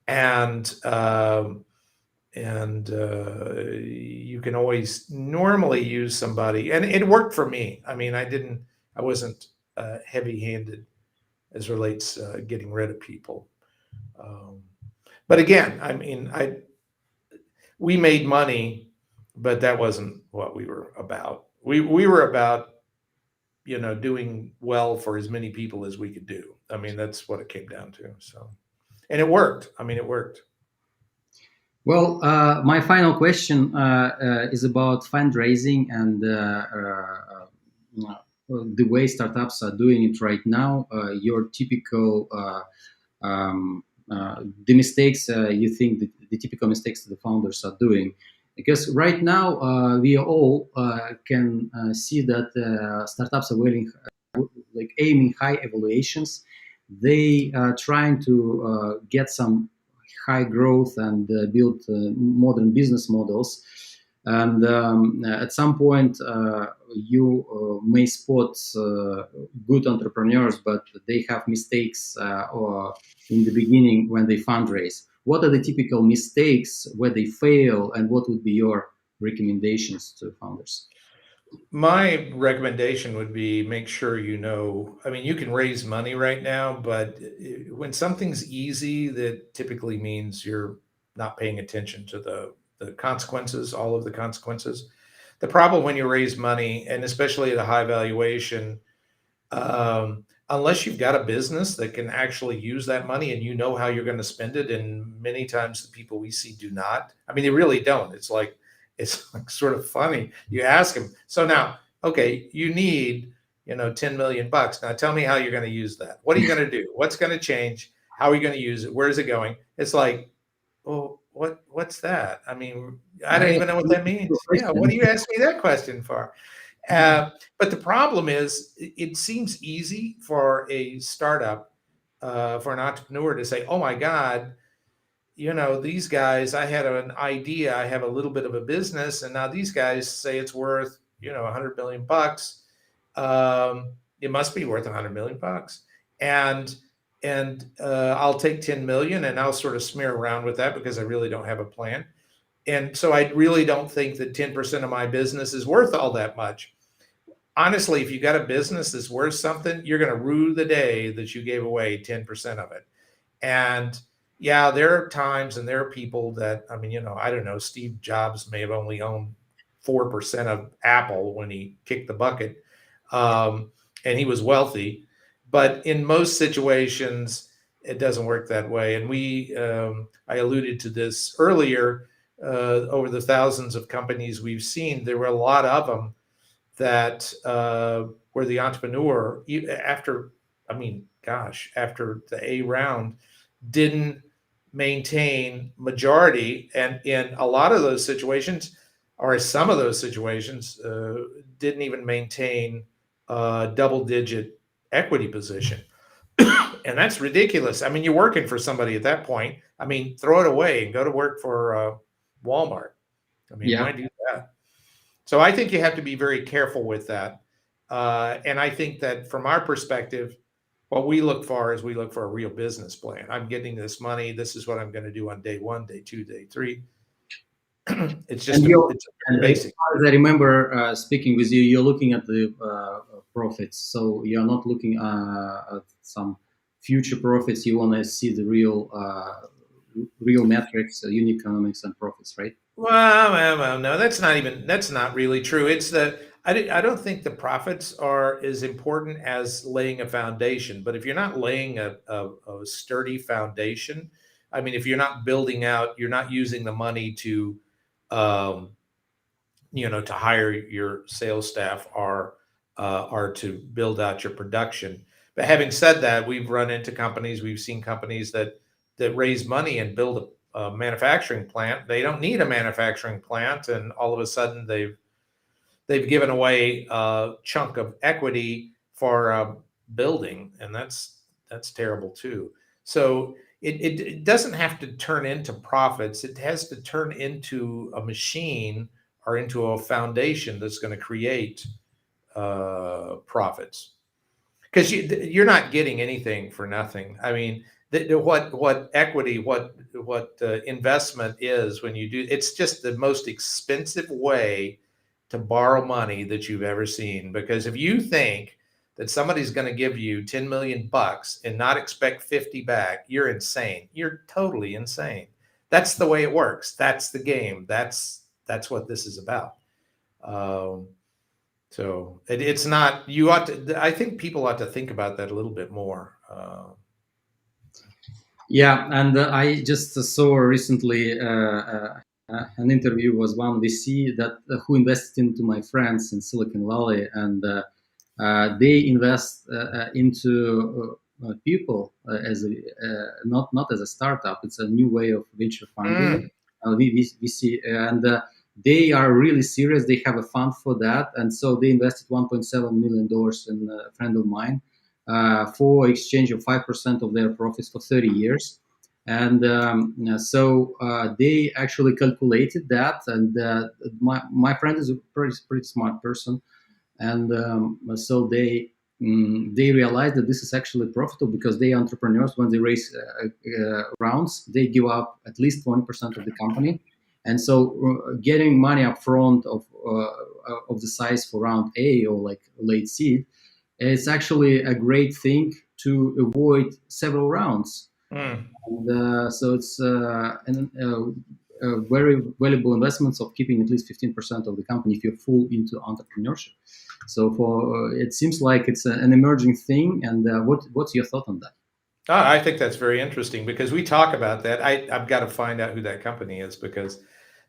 and you can always normally use somebody, and it worked for me. I mean, I wasn't heavy-handed as relates getting rid of people. But again, I mean, we made money, but that wasn't what we were about. We were about, doing well for as many people as we could do. I mean, that's what it came down to. So, and it worked. I mean, it worked. Well, my final question is about fundraising and the way startups are doing it right now. Your typical the mistakes you think the typical mistakes the founders are doing, because right now we all can see that startups are willing, like aiming high evaluations. They are trying to get some high growth and build modern business models. And at some point, you may spot good entrepreneurs, but they have mistakes or in the beginning when they fundraise. What are the typical mistakes where they fail, and what would be your recommendations to founders? My recommendation would be make sure I mean, you can raise money right now, but when something's easy, that typically means you're not paying attention to the consequences, all of the consequences. The problem when you raise money, and especially at a high valuation, unless you've got a business that can actually use that money and you know how you're going to spend it, and many times the people we see do not. I mean, they really don't. It's like sort of funny. You ask them, so now, okay, you need, $10 million. Now tell me how you're going to use that. What are you going to do? What's going to change? How are you going to use it? Where is it going? It's like, well, what's that? I mean, I don't even know what that means. Yeah, what do you ask me that question for? But the problem is, it seems easy for a startup, for an entrepreneur to say, oh my God, these guys, I had an idea, I have a little bit of a business, and now these guys say it's worth, $100 million. It must be worth $100 million. And I'll take 10 million and I'll sort of smear around with that because I really don't have a plan. And so I really don't think that 10% of my business is worth all that much. Honestly, if you got a business that's worth something, you're going to rue the day that you gave away 10% of it. And yeah, there are times and there are people that, I mean, I don't know, Steve Jobs may have only owned 4% of Apple when he kicked the bucket, and he was wealthy. But in most situations, it doesn't work that way. And I alluded to this earlier, over the thousands of companies we've seen, there were a lot of them that where the entrepreneur, after the A round, didn't maintain majority, and in a lot of those situations, or some of those situations, didn't even maintain a double-digit equity position. And that's ridiculous. I mean, you're working for somebody at that point. I mean, throw it away and go to work for Walmart. I mean, why do that? So I think you have to be very careful with that. And I think that from our perspective, what we look for is we look for a real business plan. I'm getting this money. This is what I'm going to do on day 1, day 2, day 3. It's just it's basic. As I remember speaking with you, you're looking at the profits. So you're not looking at some future profits. You want to see the real metrics, unit economics, and profits, right? Well, no, that's not really true. It's I don't think the profits are as important as laying a foundation. But if you're not laying a sturdy foundation, I mean, if you're not building out, you're not using the money to, to hire your sales staff or to build out your production. But having said that, we've run into companies, we've seen companies that raise money and build a manufacturing plant. They don't need a manufacturing plant, and all of a sudden they've given away a chunk of equity for a building, and that's terrible too. So it doesn't have to turn into profits. It has to turn into a machine or into a foundation that's going to create profits. Because you're not getting anything for nothing. I mean, what equity, what investment is when you do. It's just the most expensive way to borrow money that you've ever seen. Because if you think that somebody's going to give you 10 million bucks and not expect 50 back, you're insane. You're totally insane. That's the way it works. That's the game. That's what this is about. So it's not. You ought to. I think people ought to think about that a little bit more. Yeah, and I just saw recently an interview was one VC that who invested into my friends in Silicon Valley, and they invest into people as a, not as a startup. It's a new way of venture funding. VC, and they are really serious. They have a fund for that, and so they invested $1.7 million in a friend of mine for exchange of 5% of their profits for 30 years. And so they actually calculated that. And my friend is a pretty smart person. And so they realized that this is actually profitable because they entrepreneurs, when they raise rounds, they give up at least 20% of the company. And so getting money up front of the size for round A or like late seed, it's actually a great thing to avoid several rounds. And so it's very valuable investments of keeping at least 15% of the company if you're full into entrepreneurship. So it seems like it's an emerging thing. And what's your thought on that? I think that's very interesting because we talk about that. I've got to find out who that company is because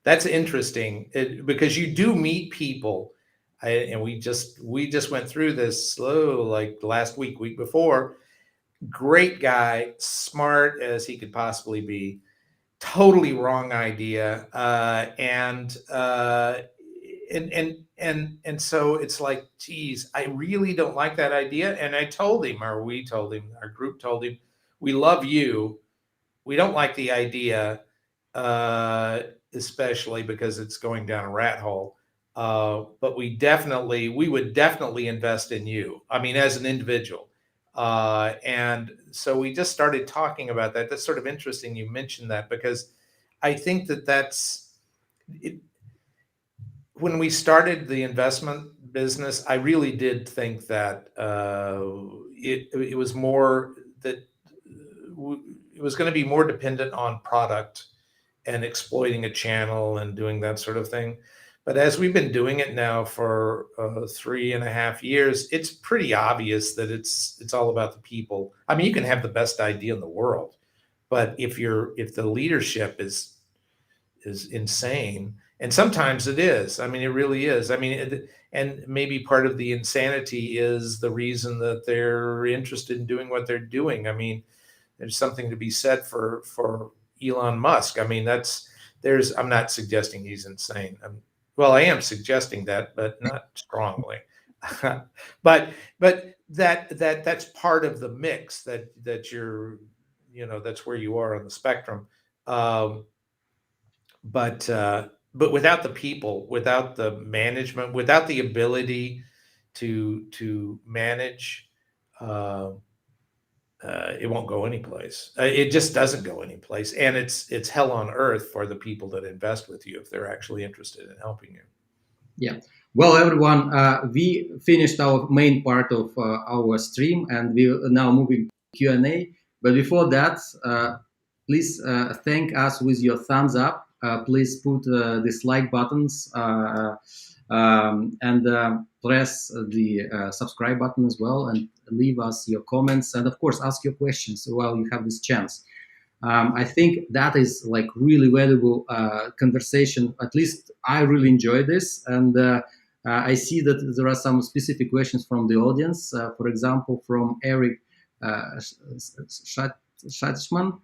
that's interesting. Because you do meet people, and we just went through this like last week before. Great guy, smart as he could possibly be, totally wrong idea, and so it's like, geez, I really don't like that idea. And I told him, or we told him, our group told him, we love you. We don't like the idea, especially because it's going down a rat hole. But we would definitely invest in you. I mean, as an individual. And so we just started talking about that. That's sort of interesting you mentioned that because I think that's it. When we started the investment business, I really did think that it was more that it was going to be more dependent on product and exploiting a channel and doing that sort of thing. But as we've been doing it now for 3.5 years, it's pretty obvious that it's all about the people. I mean, you can have the best idea in the world, but if the leadership is insane, and sometimes it is. I mean, it really is. I mean, and maybe part of the insanity is the reason that they're interested in doing what they're doing. I mean, there's something to be said for Elon Musk. I mean, I'm not suggesting he's insane. Well, I am suggesting that, but not strongly. but that's part of the mix that you're, that's where you are on the spectrum. But without the people, without the management, without the ability to manage, it won't go anyplace. It just doesn't go anyplace, and it's hell on earth for the people that invest with you if they're actually interested in helping you. Yeah. Well, everyone, we finished our main part of our stream, and we are now moving to Q&A. But before that, please thank us with your thumbs up. Please put these like buttons and press the subscribe button as well, and leave us your comments, and of course ask your questions while you have this chance. I think that is like really valuable conversation. At least I really enjoy this, and I see that there are some specific questions from the audience. For example, from Eric Schatzman.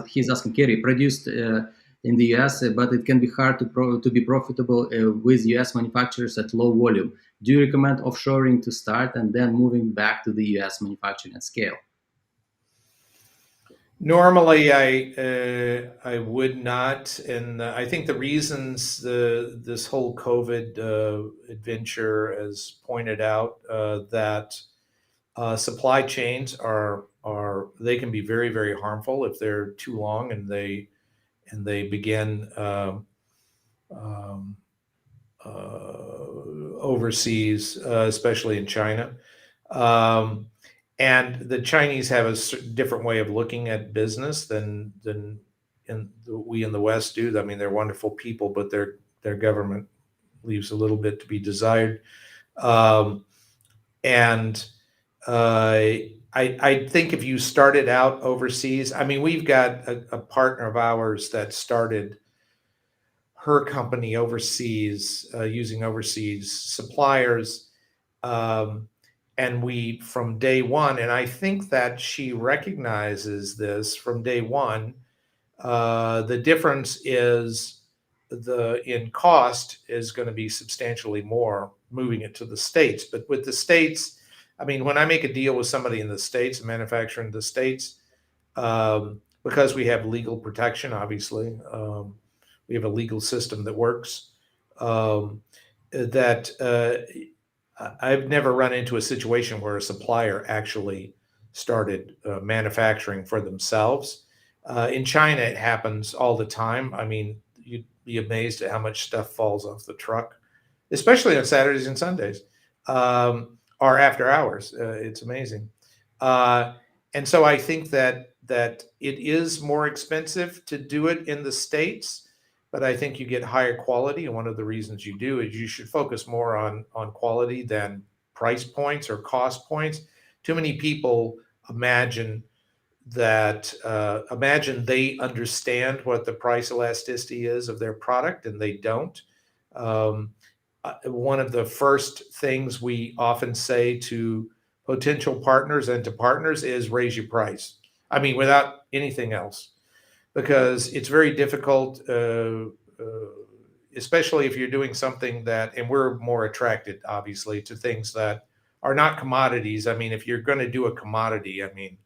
He's asking, Carey, produced in the US, but it can be hard to be profitable with US manufacturers at low volume. Do you recommend offshoring to start and then moving back to the US manufacturing at scale? Normally, I would not, and I think the reasons this whole COVID adventure has pointed out that Supply chains they can be very, very harmful if they're too long and they begin um, overseas, especially in China. Um, and the Chinese have a different way of looking at business than we in the West do. I mean, they're wonderful people, but their government leaves a little bit to be desired. Um, and I think if you started out overseas, I mean, we've got a partner of ours that started her company overseas using overseas suppliers. Um, and we, from day one, and I think that she recognizes this from day one. The difference is in cost is going to be substantially more moving it to the States. But with the States, I mean, when I make a deal with somebody in the States, a manufacturer in the States, because we have legal protection, obviously, we have a legal system that works. Um, that I've never run into a situation where a supplier actually started manufacturing for themselves. In China, it happens all the time. I mean, you'd be amazed at how much stuff falls off the truck, especially on Saturdays and Sundays, or after hours. It's amazing. Uh, and so I think that it is more expensive to do it in the States, but I think you get higher quality. And one of the reasons you do is you should focus more on quality than price points or cost points. Too many people imagine they understand what the price elasticity is of their product, and they don't. Um, One of the first things we often say to potential partners and to partners is raise your price. I mean, without anything else, because it's very difficult, especially if you're doing something that, and we're more attracted, obviously, to things that are not commodities. I mean, if you're going to do a commodity, I mean,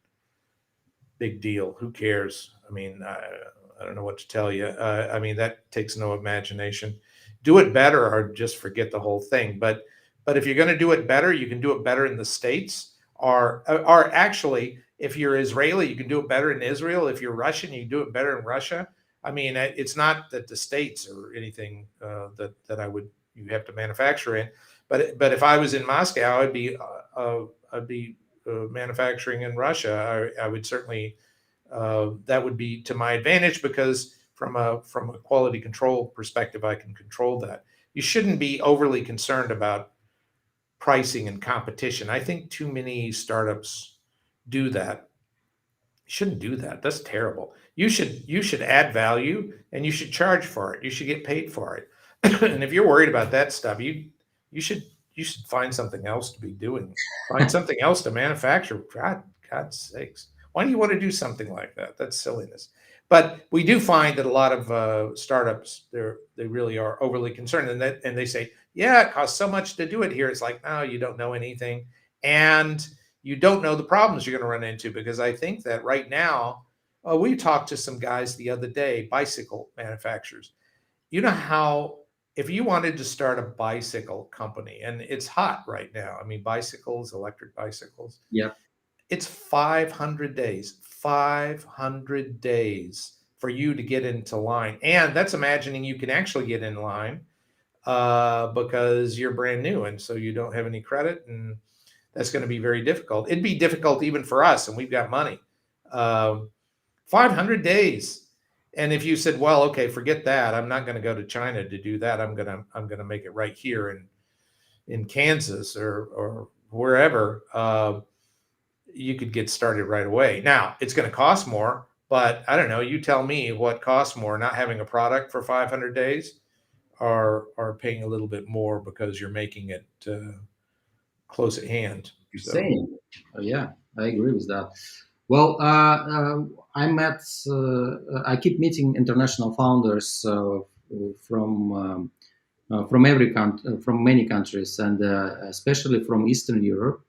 big deal. Who cares? I mean, I don't know what to tell you. I mean, that takes no imagination. Do it better or just forget the whole thing. But if you're going to do it better, you can do it better in the States. Or actually, if you're Israeli, you can do it better in Israel. If you're Russian, you can do it better in Russia. I mean, it's not that the States or anything that you have to manufacture in. But if I was in Moscow, I'd be manufacturing in Russia. I would certainly that would be to my advantage, because from a quality control perspective, I can control that. You shouldn't be overly concerned about pricing and competition. I think too many startups do that. You shouldn't do that. That's terrible. You should add value, and you should charge for it. You should get paid for it. And if you're worried about that stuff, you should you should find something else to be doing. Find something else to manufacture. God's sakes. Why do you want to do something like that? That's silliness. But we do find that a lot of startups, they really are overly concerned, and they say, yeah, it costs so much to do it here. It's like, no, you don't know anything, and you don't know the problems you're going to run into. Because I think that right now, we talked to some guys the other day, bicycle manufacturers. You know how, if you wanted to start a bicycle company, and it's hot right now, I mean, bicycles, electric bicycles, Yeah. it's 500 days, 500 days for you to get into line. And that's imagining you can actually get in line because you're brand new. And so you don't have any credit. And that's going to be very difficult. It'd be difficult even for us, and we've got money. 500 days. And if you said, well, okay, forget that. I'm not going to go to China to do that. I'm going to make it right here in Kansas or wherever. You could get started right away. Now, it's going to cost more, but I don't know. You tell me what costs more, not having a product for 500 days, or paying a little bit more because you're making it close at hand. You're So, saying. Yeah, I agree with that. Well, I keep meeting international founders from from many countries, and especially from Eastern Europe.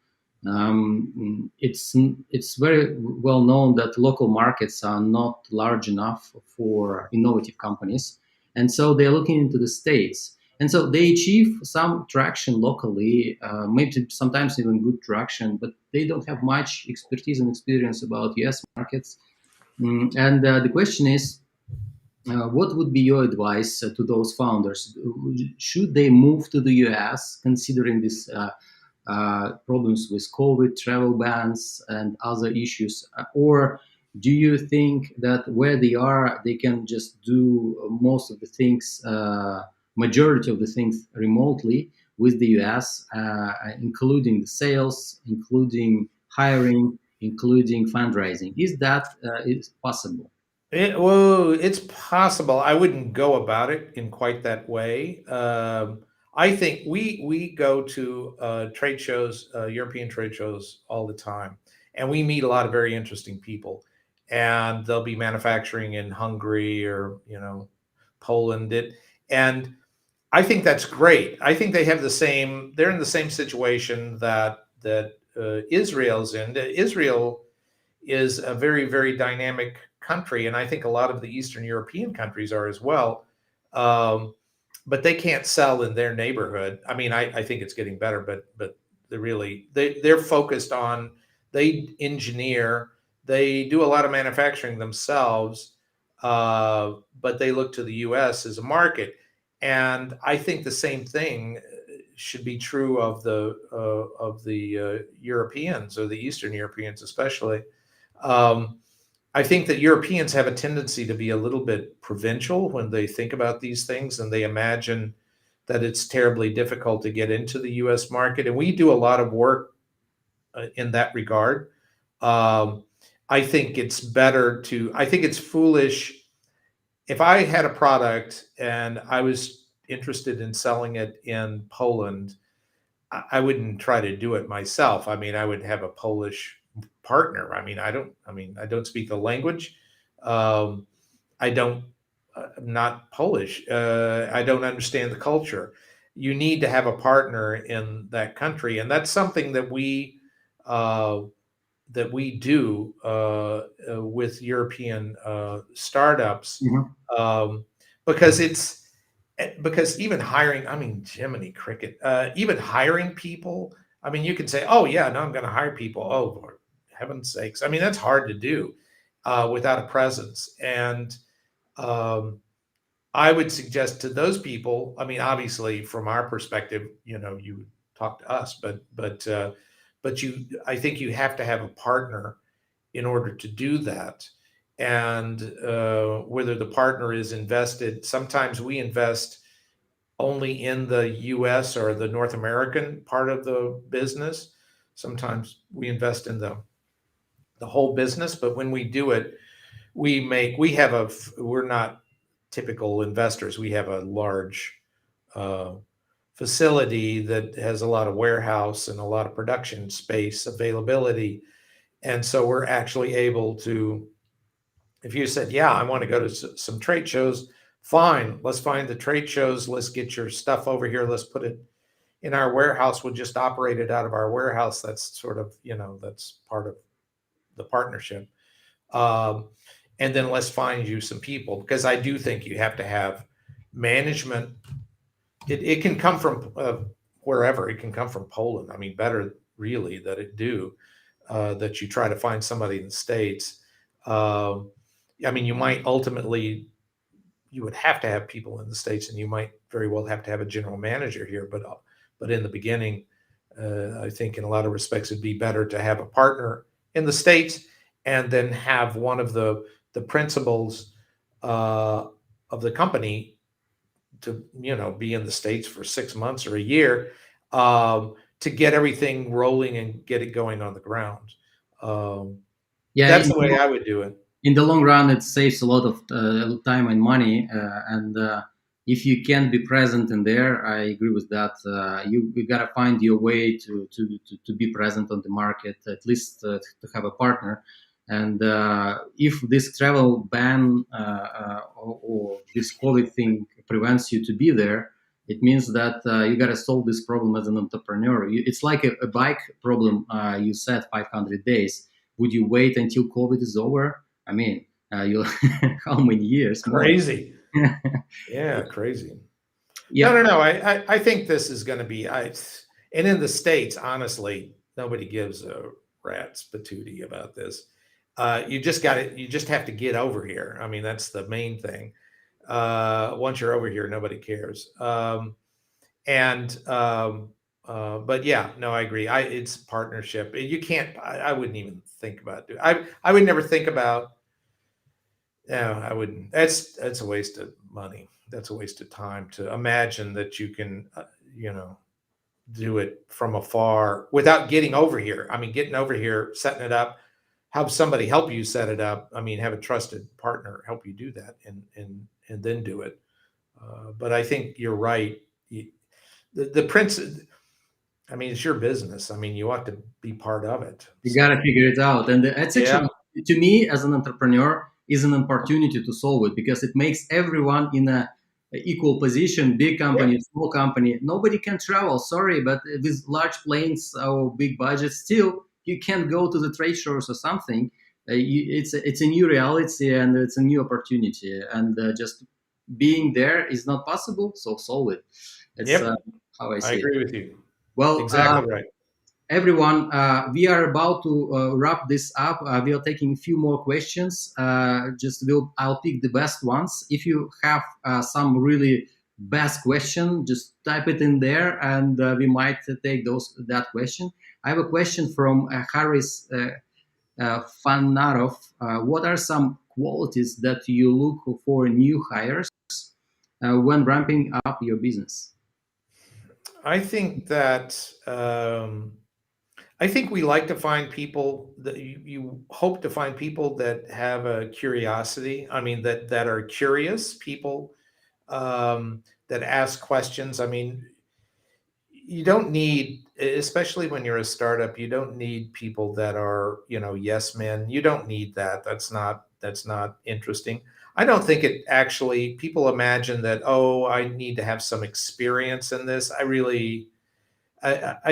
It's very well known that local markets are not large enough for innovative companies, and so they're looking into the States. And so they achieve some traction locally, maybe sometimes even good traction, but they don't have much expertise and experience about US markets. And the question is, what would be your advice to those founders? Should they move to the US, considering these problems with COVID, travel bans, and other issues? Or do you think that where they are, they can just do most of the things, majority of the things remotely with the US, including the sales, including hiring, including fundraising? Is that is possible? Well, it's possible. I wouldn't go about it in quite that way. I think we go to trade shows, European trade shows, all the time, and we meet a lot of very interesting people. And they'll be manufacturing in Hungary or Poland. And I think that's great. I think they have the same. They're in the same situation that Israel's in. Israel is a very, very dynamic country, and I think a lot of the Eastern European countries are as well. Um, but they can't sell in their neighborhood. I mean, I think it's getting better, but they're focused on, they engineer, they do a lot of manufacturing themselves, but they look to the U.S. as a market, and I think the same thing should be true of the Europeans, or the Eastern Europeans especially. Um, I think that Europeans have a tendency to be a little bit provincial when they think about these things, and they imagine that it's terribly difficult to get into the US market. And we do a lot of work in that regard. Um, I think I think it's foolish. If I had a product and I was interested in selling it in Poland, I wouldn't try to do it myself. I mean, I would have a Polish partner. I don't speak the language. Um, I don't, I'm not Polish. I don't understand the culture. You need to have a partner in that country, and that's something uh, that we do with European startups, Mhm. um, because because even hiring, I mean, Jiminy Cricket, even hiring people, I mean, you can say, oh, yeah, no, I'm going to hire people. Oh, for heaven's sakes. I mean, that's hard to do without a presence. And um, I would suggest to those people, I mean, obviously, from our perspective, you would talk to us, but I think you have to have a partner in order to do that. And whether the partner is invested, sometimes we invest only in the US or the North American part of the business. Sometimes we invest in the whole business, but when we do it, we're not typical investors. We have a large uh, facility that has a lot of warehouse and a lot of production space availability. And so we're actually able to, if you said, yeah, I want to go to some trade shows, fine, let's find the trade shows, let's get your stuff over here, let's put it in our warehouse, we'll just operate it out of our warehouse. That's sort of, that's part of the partnership. Um, and then let's find you some people, because I do think you have to have management. It can come from wherever. It can come from Poland. I mean, better really that you try to find somebody in the States. Um, I mean, you would have to have people in the States, and you might very well have to have a general manager here. But in the beginning, I think in a lot of respects, it'd be better to have a partner in the States, and then have one of the principals uh, of the company to be in the States for 6 months or a year, to get everything rolling and get it going on the ground. Um, Yeah, that's the way I would do it. in the long run, it saves a lot of time and money. And if you can be present in there, I agree with that. You gotta find your way to be present on the market, at least to have a partner. And if this travel ban or this COVID thing prevents you to be there, it means that you gotta solve this problem as an entrepreneur. It's like a bike problem. You said 500 days. Would you wait until COVID is over? I mean, you how many years more? Crazy. Yeah, crazy. Yeah, No. I think this is going to be, and in the States, honestly, nobody gives a rat's patootie about this. You just have to get over here. I mean, that's the main thing. Once you're over here, nobody cares. And but yeah, no, I agree. It's partnership. You can't. I wouldn't even think about it. I would never think about. No, I wouldn't. That's a waste of money. That's a waste of time to imagine that you can, you know, do it from afar without getting over here. I mean, getting over here, setting it up, have somebody help you set it up. I mean, have a trusted partner help you do that, and then do it. But I think you're right. The prince. I mean, it's your business. I mean, you ought to be part of it. you gotta So figure it out, and it's yeah, actually, to me as an entrepreneur, is an opportunity to solve it because it makes everyone in a equal position. Big yeah, company, small company, nobody can travel. Sorry, but with large planes or big budgets, still you can't go to the trade shows or something. It's a new reality and it's a new opportunity, and just being there is not possible. So solve it. It's yep. how I I see it. agree with you. Well, Exactly right. everyone, we are about to wrap this up. We are taking a few more questions. I'll pick the best ones. If you have some really best question, just type it in there, and we might take that question. I have a question from Harris Fanarov. What are some qualities that you look for in new hires when ramping up your business? I think that I think we like to find people that you hope to find people that have a curiosity. I mean, that are curious people, that ask questions. I mean, you don't need, especially when you're a startup, you don't need people that are, yes men. You don't need that. That's not interesting. I don't think it actually, people imagine that, oh, I need to have some experience in this. I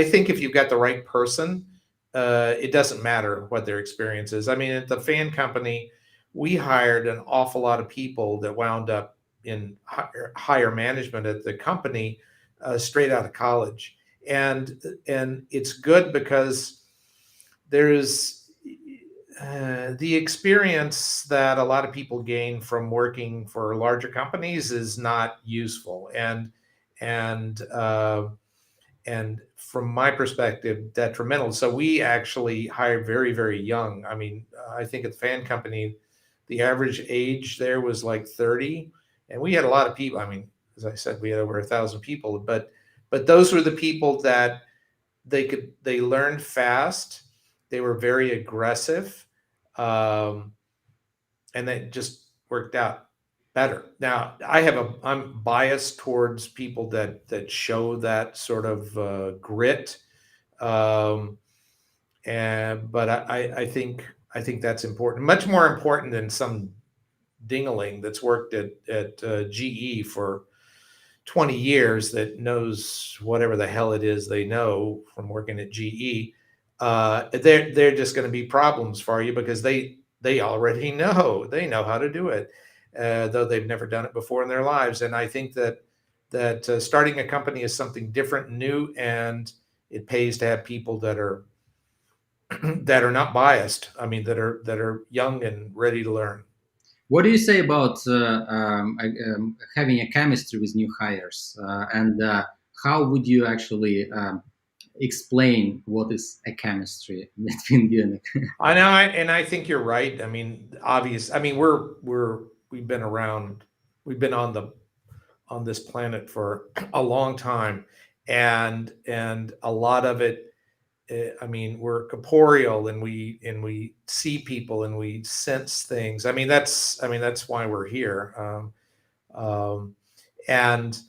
think if you've got the right person, it doesn't matter what their experience is. I mean, at the fan company, we hired an awful lot of people that wound up in higher management at the company, straight out of college, and it's good because there's the experience that a lot of people gain from working for larger companies is not useful, and from my perspective, detrimental. So we actually hired very, very young. I mean, I think at the fan company, the average age there was like 30, and we had a lot of people. I mean, as I said, we had over 1,000 people, but those were the people that they learned fast. They were very aggressive, um, and that just worked out better. Now, I'm biased towards people that show that sort of grit, um, and but I think that's important, much more important than some dingaling that's worked at GE for 20 years that knows whatever the hell it is they know from working at GE. They're just going to be problems for you because they already know how to do it, though they've never done it before in their lives. And I think that starting a company is something different, and new, and it pays to have people that are that are not biased. I mean, that are young and ready to learn. What do you say about having a chemistry with new hires? And how would you actually explain what is a chemistry between you and I know, and I think you're right. I mean, obvious. I mean, we've been around. We've been on this planet for a long time, and a lot of it. I mean, we're corporeal, and we see people, and we sense things. I mean that's why we're here. Um, and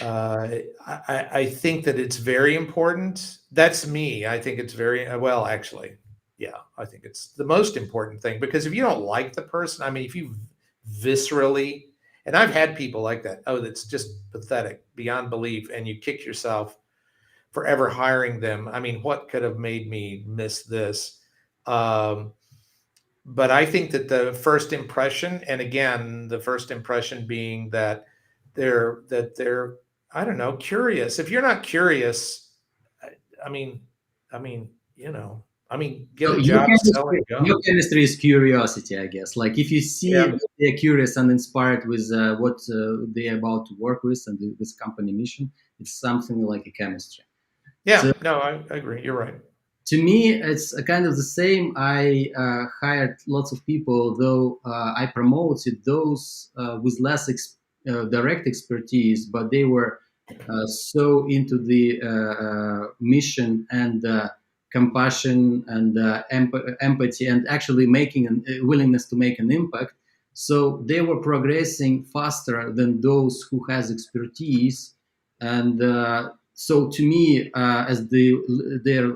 I think that it's very important. That's me. I think it's very well, actually. Yeah, I think it's the most important thing because if you don't like the person, I mean, if you viscerally, and I've had people like that, oh, that's just pathetic beyond belief, and you kick yourself for ever hiring them. I mean, what could have made me miss this? Um, but I think that the first impression, and again, the first impression being that they're I don't know, curious. If you're not curious, I, I mean, I mean, you know, get So a job selling your gum. chemistry is curiosity, I guess. Like if you see Yeah. that they're curious and inspired with what they're about to work with and this company mission, it's something like a chemistry. So Yeah. No, I agree. You're right. to me, it's a kind of the same. I hired lots of people, though I promoted those with less direct expertise, but they were so into the mission and compassion and empathy and actually making a willingness to make an impact. So they were progressing faster than those who has expertise. And so to me, as they're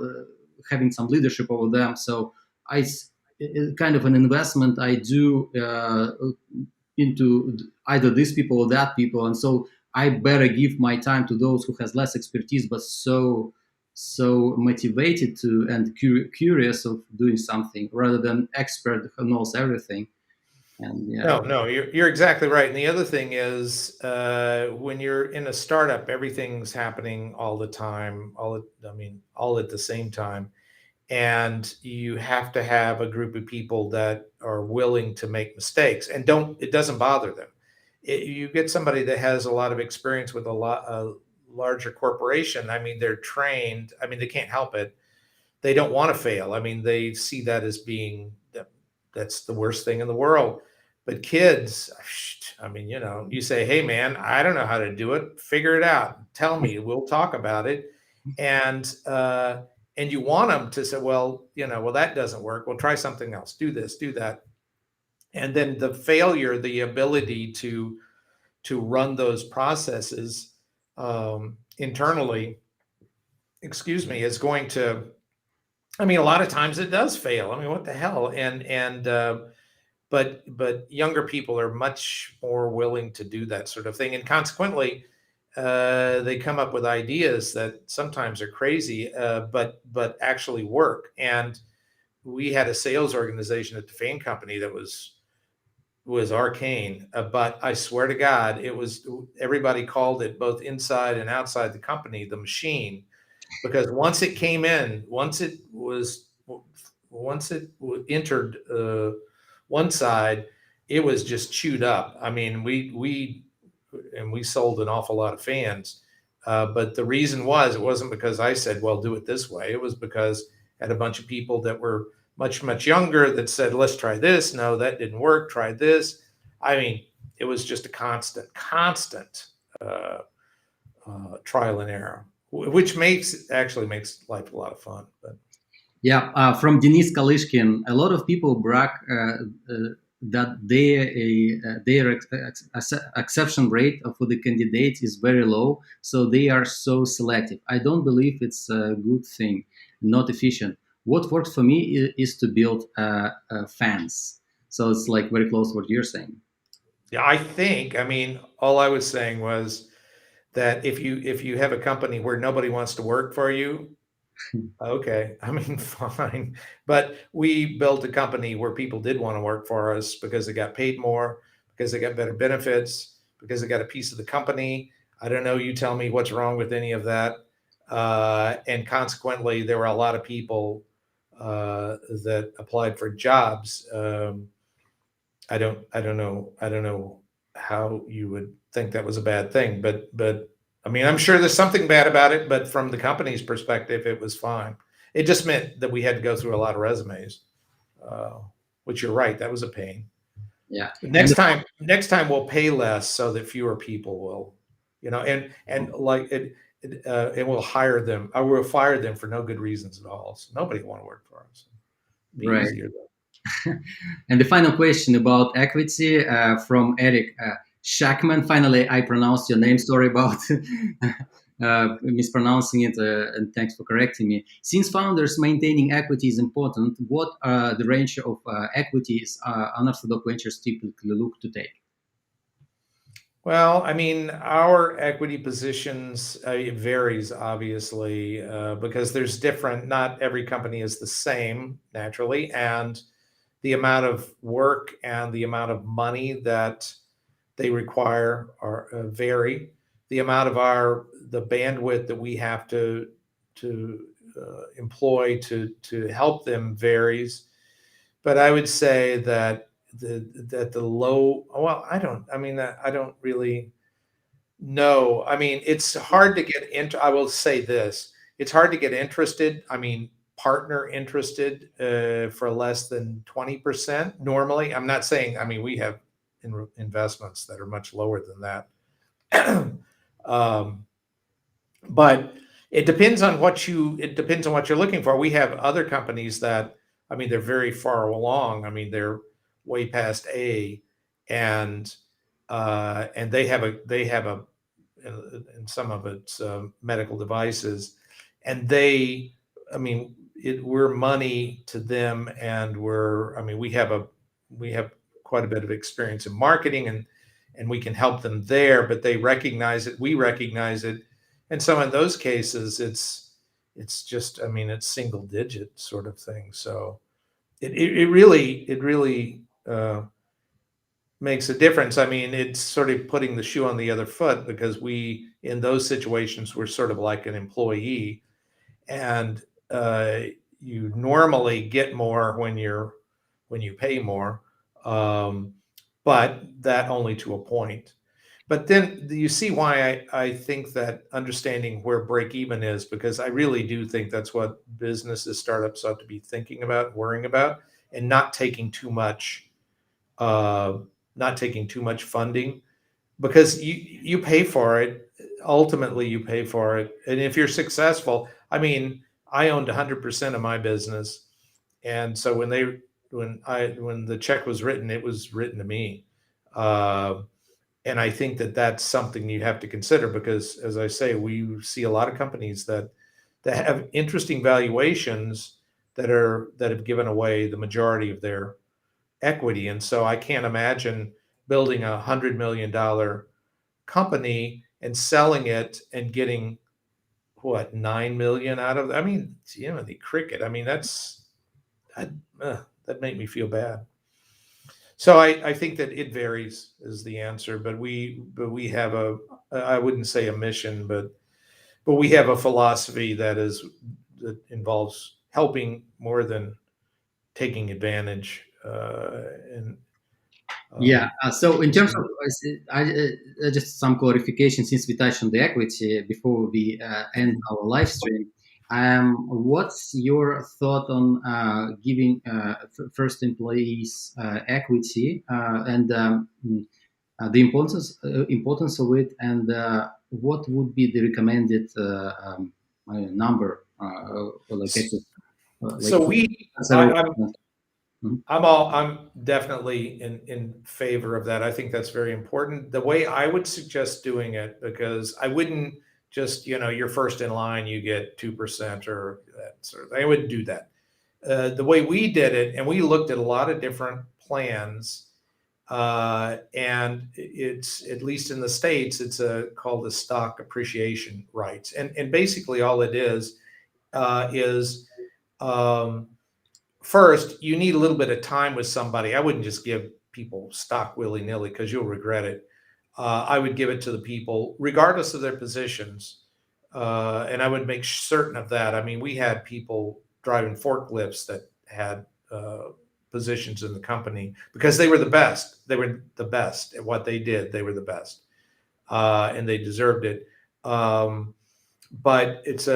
having some leadership over them. So I kind of an investment I do into either these people or that people, and so I better give my time to those who has less expertise but so motivated to and curious of doing something rather than expert who knows everything. And yeah, No, you're exactly right. And the other thing is, when you're in a startup, everything's happening all the time, all at the same time. And you have to have a group of people that are willing to make mistakes and it doesn't bother them. You get somebody that has a lot of experience with a larger corporation. They're trained. They can't help it. They don't want to fail. They see that as being that's the worst thing in the world. But kids, you say, hey man, I don't know how to do it. Figure it out. Tell me. We'll talk about it. And you want them to say, well, that doesn't work. Well, try something else. Do this, do that. And then the failure, the ability to run those processes internally, excuse me, is going to. A lot of times it does fail. What the hell? But younger people are much more willing to do that sort of thing, and consequently, they come up with ideas that sometimes are crazy, but actually work. And we had a sales organization at the fan company that was arcane, but I swear to God, it was everybody called it both inside and outside the company the machine, because once it entered one side, it was just chewed up. We sold an awful lot of fans, but the reason it wasn't because I said, well, do it this way. It was because I had a bunch of people that were much younger that said, let's try this. No, that didn't work. Try this. It was just a constant uh, trial and error, which actually makes life a lot of fun. But yeah. From Denis Kalishkin, a lot of people brag that their acceptance rate for the candidates is very low, so they are so selective. I don't believe it's a good thing, not efficient. What works for me is to build fans. So it's like very close to what you're saying. yeah, all I was saying was that if you have a company where nobody wants to work for you, okay, fine. But we built a company where people did want to work for us because they got paid more, because they got better benefits, because they got a piece of the company. I don't know. You tell me what's wrong with any of that. And consequently, there were a lot of people that applied for jobs. I don't know how you would think that was a bad thing, but I'm sure there's something bad about it, but from the company's perspective, it was fine. It just meant that we had to go through a lot of resumes, uh, which you're right, that was a pain. Yeah, But and next time we'll pay less so that fewer people will, and like it will hire them. I will fire them for no good reasons at all. So nobody will want to work for us. Be right. easier though. And the final question about equity from Eric Shackman. Finally, I pronounced your name. Sorry about mispronouncing it, and thanks for correcting me. Since founders maintaining equity is important, what the range of equities unorthodox ventures typically look to take? Well, our equity positions, it varies obviously, because there's different, not every company is the same naturally. And the amount of work and the amount of money that they require are vary. the amount of the bandwidth that we have to employ to help them varies. But I would say that the low, well, I don't really know. I mean, it's hard to get into. I will say this: it's hard to get interested. I mean, partner interested for less than 20% normally. I'm not saying. I mean, we have investments that are much lower than that. um, but it depends on what you're looking for. We have other companies that, I mean, they're very far along. I mean, they're way past A, and they have a and some of it's medical devices, and I mean, we're money to them, and I mean, we have quite a bit of experience in marketing, and we can help them there, but they recognize it, we recognize it, and so in those cases, it's just, I mean, it's single digit sort of thing. So it really makes a difference. I mean, it's sort of putting the shoe on the other foot, because in those situations, we're sort of like an employee, and you normally get more when you pay more, um, but that only to a point. But then you see why I think that understanding where break even is, because I really do think that's what businesses, startups ought to be thinking about, worrying about, and uh, not taking too much funding, because you pay for it. Ultimately, you pay for it, and if you're successful, I mean, I owned 100% of my business, and so when the check was written, it was written to me. Uh, and I think that that's something you have to consider, because, as I say, we see a lot of companies that have interesting valuations that have given away the majority of their equity, and so I can't imagine building $100 million company and selling it and getting what, 9 million out of it. I mean, the cricket. I mean, that, that made me feel bad. So I think that it varies is the answer, but we have I wouldn't say a mission, but we have a philosophy that involves helping more than taking advantage. And Yeah. So in terms of so just some clarification, since we touched on the equity before we end our live stream, what's your thought on giving first employees equity and the importance of it, and what would be the recommended number, or like equity, like so we several. Mhm. I'm definitely in favor of that. I think that's very important. The way I would suggest doing it, because I wouldn't just, you're first in line, you get 2% or that sort of thing. I wouldn't do that. The way we did it, and we looked at a lot of different plans, and it's, at least in the States, it's called the stock appreciation rights. And basically all it is, um, first, you need a little bit of time with somebody. I wouldn't just give people stock willy nilly, because you'll regret it. I would give it to the people, regardless of their positions, and I would make certain of that. I mean, we had people driving forklifts that had positions in the company, because they were the best. They were the best at what they did. They were the best, and they deserved it. Um, but it's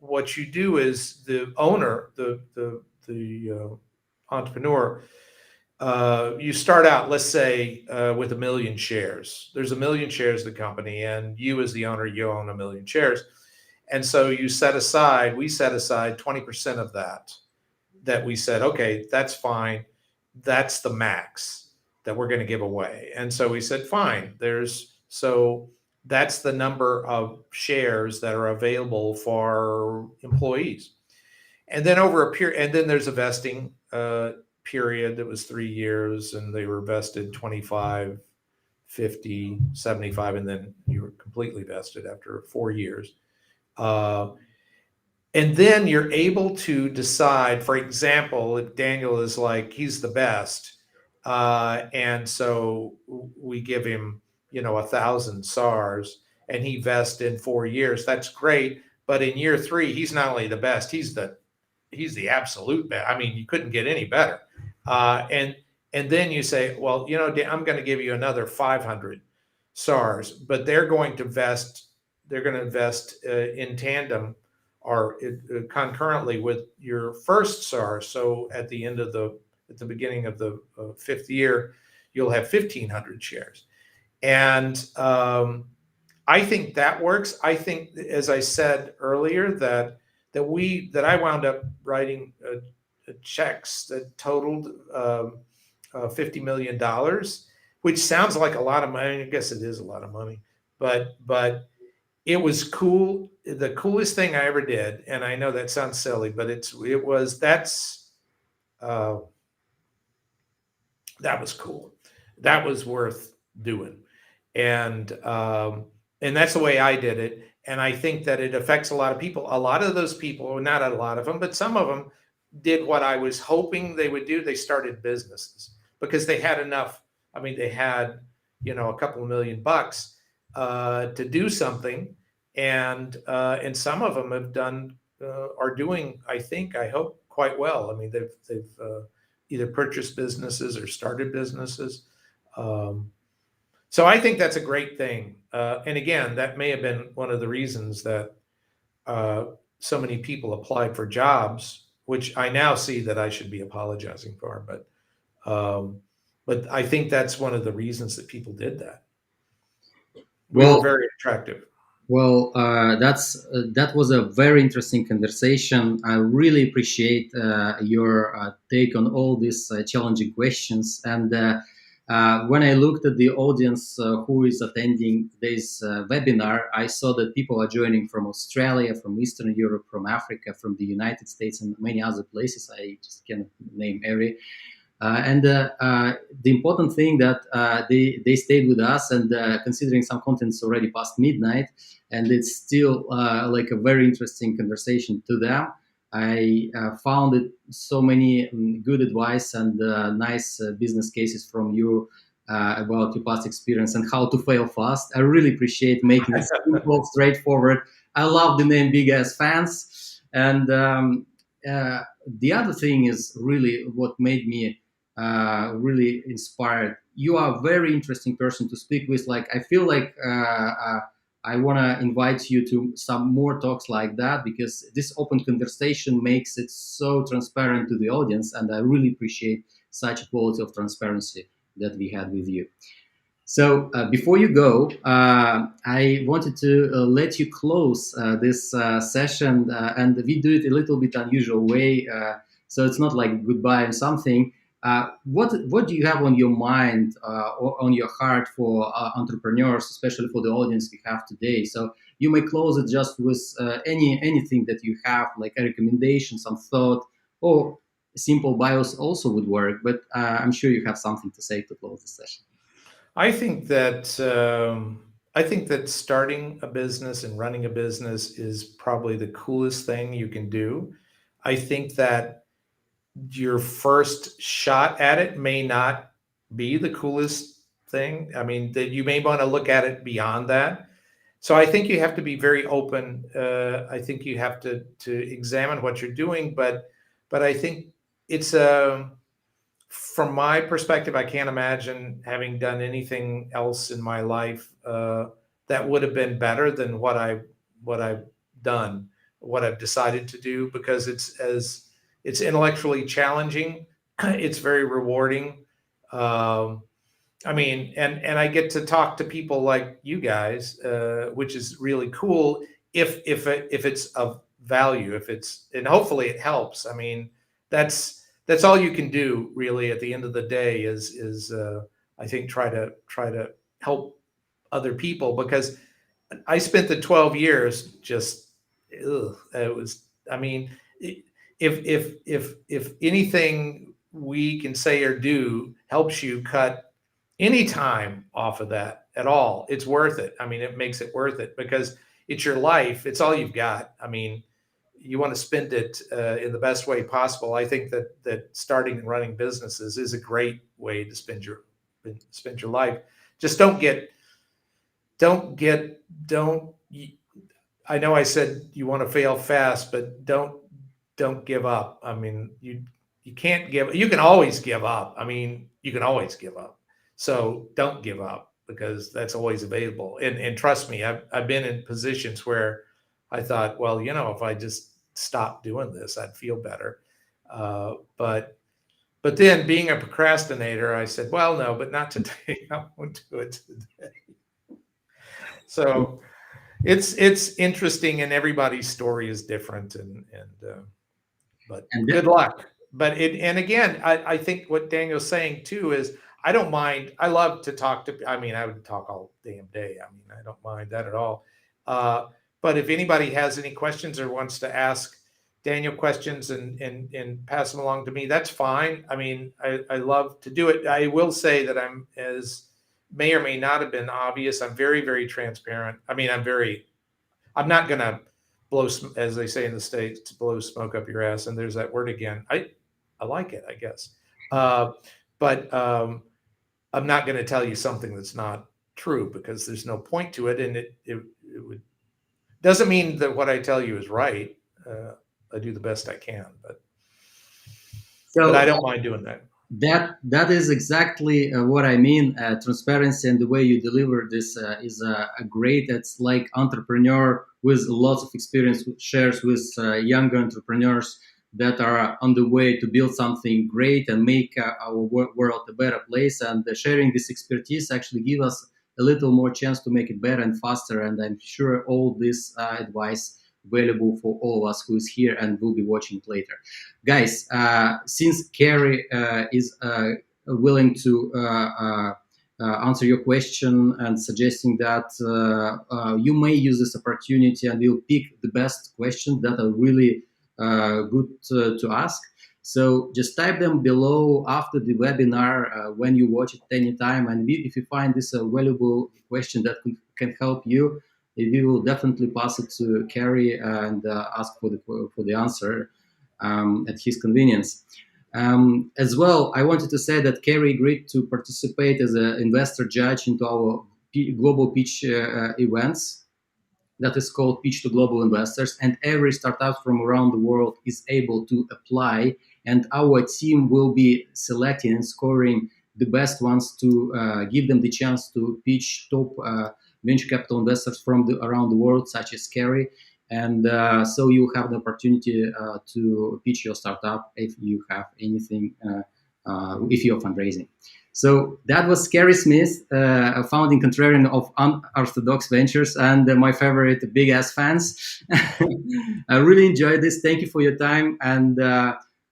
what you do is the owner, the entrepreneur, you start out, let's say, with 1 million shares. There's 1 million shares of the company, and you, as the owner, you own 1 million shares. And so we set aside 20% of that we said, okay, that's fine. That's the max that we're going to give away. And so we said, fine, so that's the number of shares that are available for employees. And then over a period, and then there's a vesting period that was 3 years, and they were vested 25, 50, 75, and then you were completely vested after 4 years. And then you're able to decide, for example, if Daniel is like, he's the best, and so we give him, 1,000 SARs, and he vests in 4 years. That's great. But in year 3, he's not only the best, he's the absolute best. I mean, you couldn't get any better. And then you say, well, I'm going to give you another 500 SARs, but they're going to invest in tandem or concurrently with your first SAR. So at the beginning of the 5th year, you'll have 1,500 shares. And I think that works. I think, as I said earlier, that I wound up writing checks that totaled $50 million, which sounds like a lot of money. I guess it is a lot of money, but it was cool. The coolest thing I ever did, and I know that sounds silly, but that was cool. That was worth doing, and that's the way I did it. And I think that it affects a lot of people. A lot of those people, not a lot of them, but some of them did what I was hoping they would do. They started businesses because they had enough. I mean, they had, a couple of $1 million to do something. And some of them are doing, I hope, quite well. I mean, they've either purchased businesses or started businesses. So I think that's a great thing. And again, that may have been one of the reasons that so many people applied for jobs, which I now see that I should be apologizing for. But I think that's one of the reasons that people did that. We were very attractive. Well, that was a very interesting conversation. I really appreciate your take on all these challenging questions. And when I looked at the audience who is attending this webinar, I saw that people are joining from Australia, from Eastern Europe, from Africa, from the United States, and many other places. I just can't name every. And the important thing that they stayed with us, and considering some content's already past midnight, and it's still like a very interesting conversation to them. I found it so many good advice and nice business cases from you about your past experience and how to fail fast. I really appreciate making it simple, straightforward. I love the name Big Ass Fans. And the other thing is really what made me really inspired. You are a very interesting person to speak with. Like, I feel like I want to invite you to some more talks like that, because this open conversation makes it so transparent to the audience. And I really appreciate such a quality of transparency that we had with you. So before you go, I wanted to let you close this session, and we do it a little bit unusual way. So it's not like goodbye or something. What do you have on your mind or on your heart for entrepreneurs, especially for the audience we have today? So you may close it just with anything that you have, like a recommendation, some thought, or simple bios also would work. But I'm sure you have something to say to close the session. I think that starting a business and running a business is probably the coolest thing you can do. I think that your first shot at it may not be the coolest thing. I mean, that you may want to look at it beyond that. So I think you have to be very open. I think you have to examine what you're doing, but I think it's from my perspective, I can't imagine having done anything else in my life that would have been better than what I've done, what I've decided to do, because it's intellectually challenging. It's very rewarding. I mean, and I get to talk to people like you guys, which is really cool. If it's of value, and hopefully it helps. I mean, that's all you can do really at the end of the day is I think try to help other people, because I spent the 12 years just it was, I mean, if anything we can say or do helps you cut any time off of that at all, it's worth it. I mean, it makes it worth it because it's your life. It's all you've got. I mean, you want to spend it in the best way possible. I think that starting and running businesses is a great way to spend your life. Just don't get don't. I know I said you want to fail fast, but don't give up. I mean, you can't give. You can always give up. I mean, you can always give up. So don't give up because that's always available. And trust me, I've been in positions where I thought, well, if I just stopped doing this, I'd feel better. But then being a procrastinator, I said, well, no, but not today. I won't do it today. So it's interesting, and everybody's story is different, but And good luck. But and again, I think what Daniel's saying too is I don't mind. I love to talk to. I mean, I would talk all damn day. I mean, I don't mind that at all. But if anybody has any questions or wants to ask Daniel questions and pass them along to me, that's fine. I mean, I love to do it. I will say that I'm, as may or may not have been obvious, I'm very, very transparent. I mean, I'm not going to blow, as they say in the States, to blow smoke up your ass. And there's that word again. I like it, I guess. But I'm not going to tell you something that's not true because there's no point to it. And it doesn't mean that what I tell you is right. I do the best I can, but I don't mind doing that. That is exactly what I mean. Transparency and the way you deliver this is a great. It's like entrepreneur with lots of experience shares with younger entrepreneurs that are on the way to build something great and make our world a better place. And sharing this expertise actually give us a little more chance to make it better and faster. And I'm sure all this advice available for all of us who is here and will be watching later. Guys, since Carey is willing to answer your question and suggesting that you may use this opportunity and we'll pick the best questions that are really good to ask. So just type them below after the webinar when you watch it anytime. And if you find this a valuable question that can help you, we will definitely pass it to Carey and ask for the answer at his convenience. As well, I wanted to say that Carey agreed to participate as an investor judge into our global pitch events. That is called Pitch to Global Investors, and every startup from around the world is able to apply, and our team will be selecting and scoring the best ones to give them the chance to pitch top venture capital investors from around the world, such as Carey. And so you have the opportunity to pitch your startup if you have anything, if you're fundraising. So that was Carey Smith, a founding contrarian of Unorthodox Ventures and my favorite big ass fans. I really enjoyed this. Thank you for your time and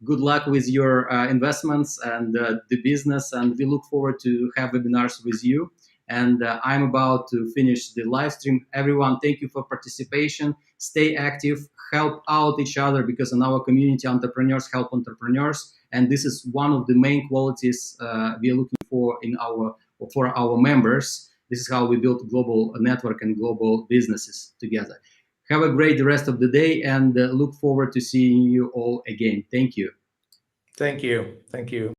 good luck with your investments and the business. And we look forward to have webinars with you. And I'm about to finish the live stream. Everyone, thank you for participation. Stay active, help out each other because in our community, entrepreneurs help entrepreneurs. And this is one of the main qualities we are looking for for our members. This is how we build global network and global businesses together. Have a great rest of the day and look forward to seeing you all again. Thank you. Thank you. Thank you.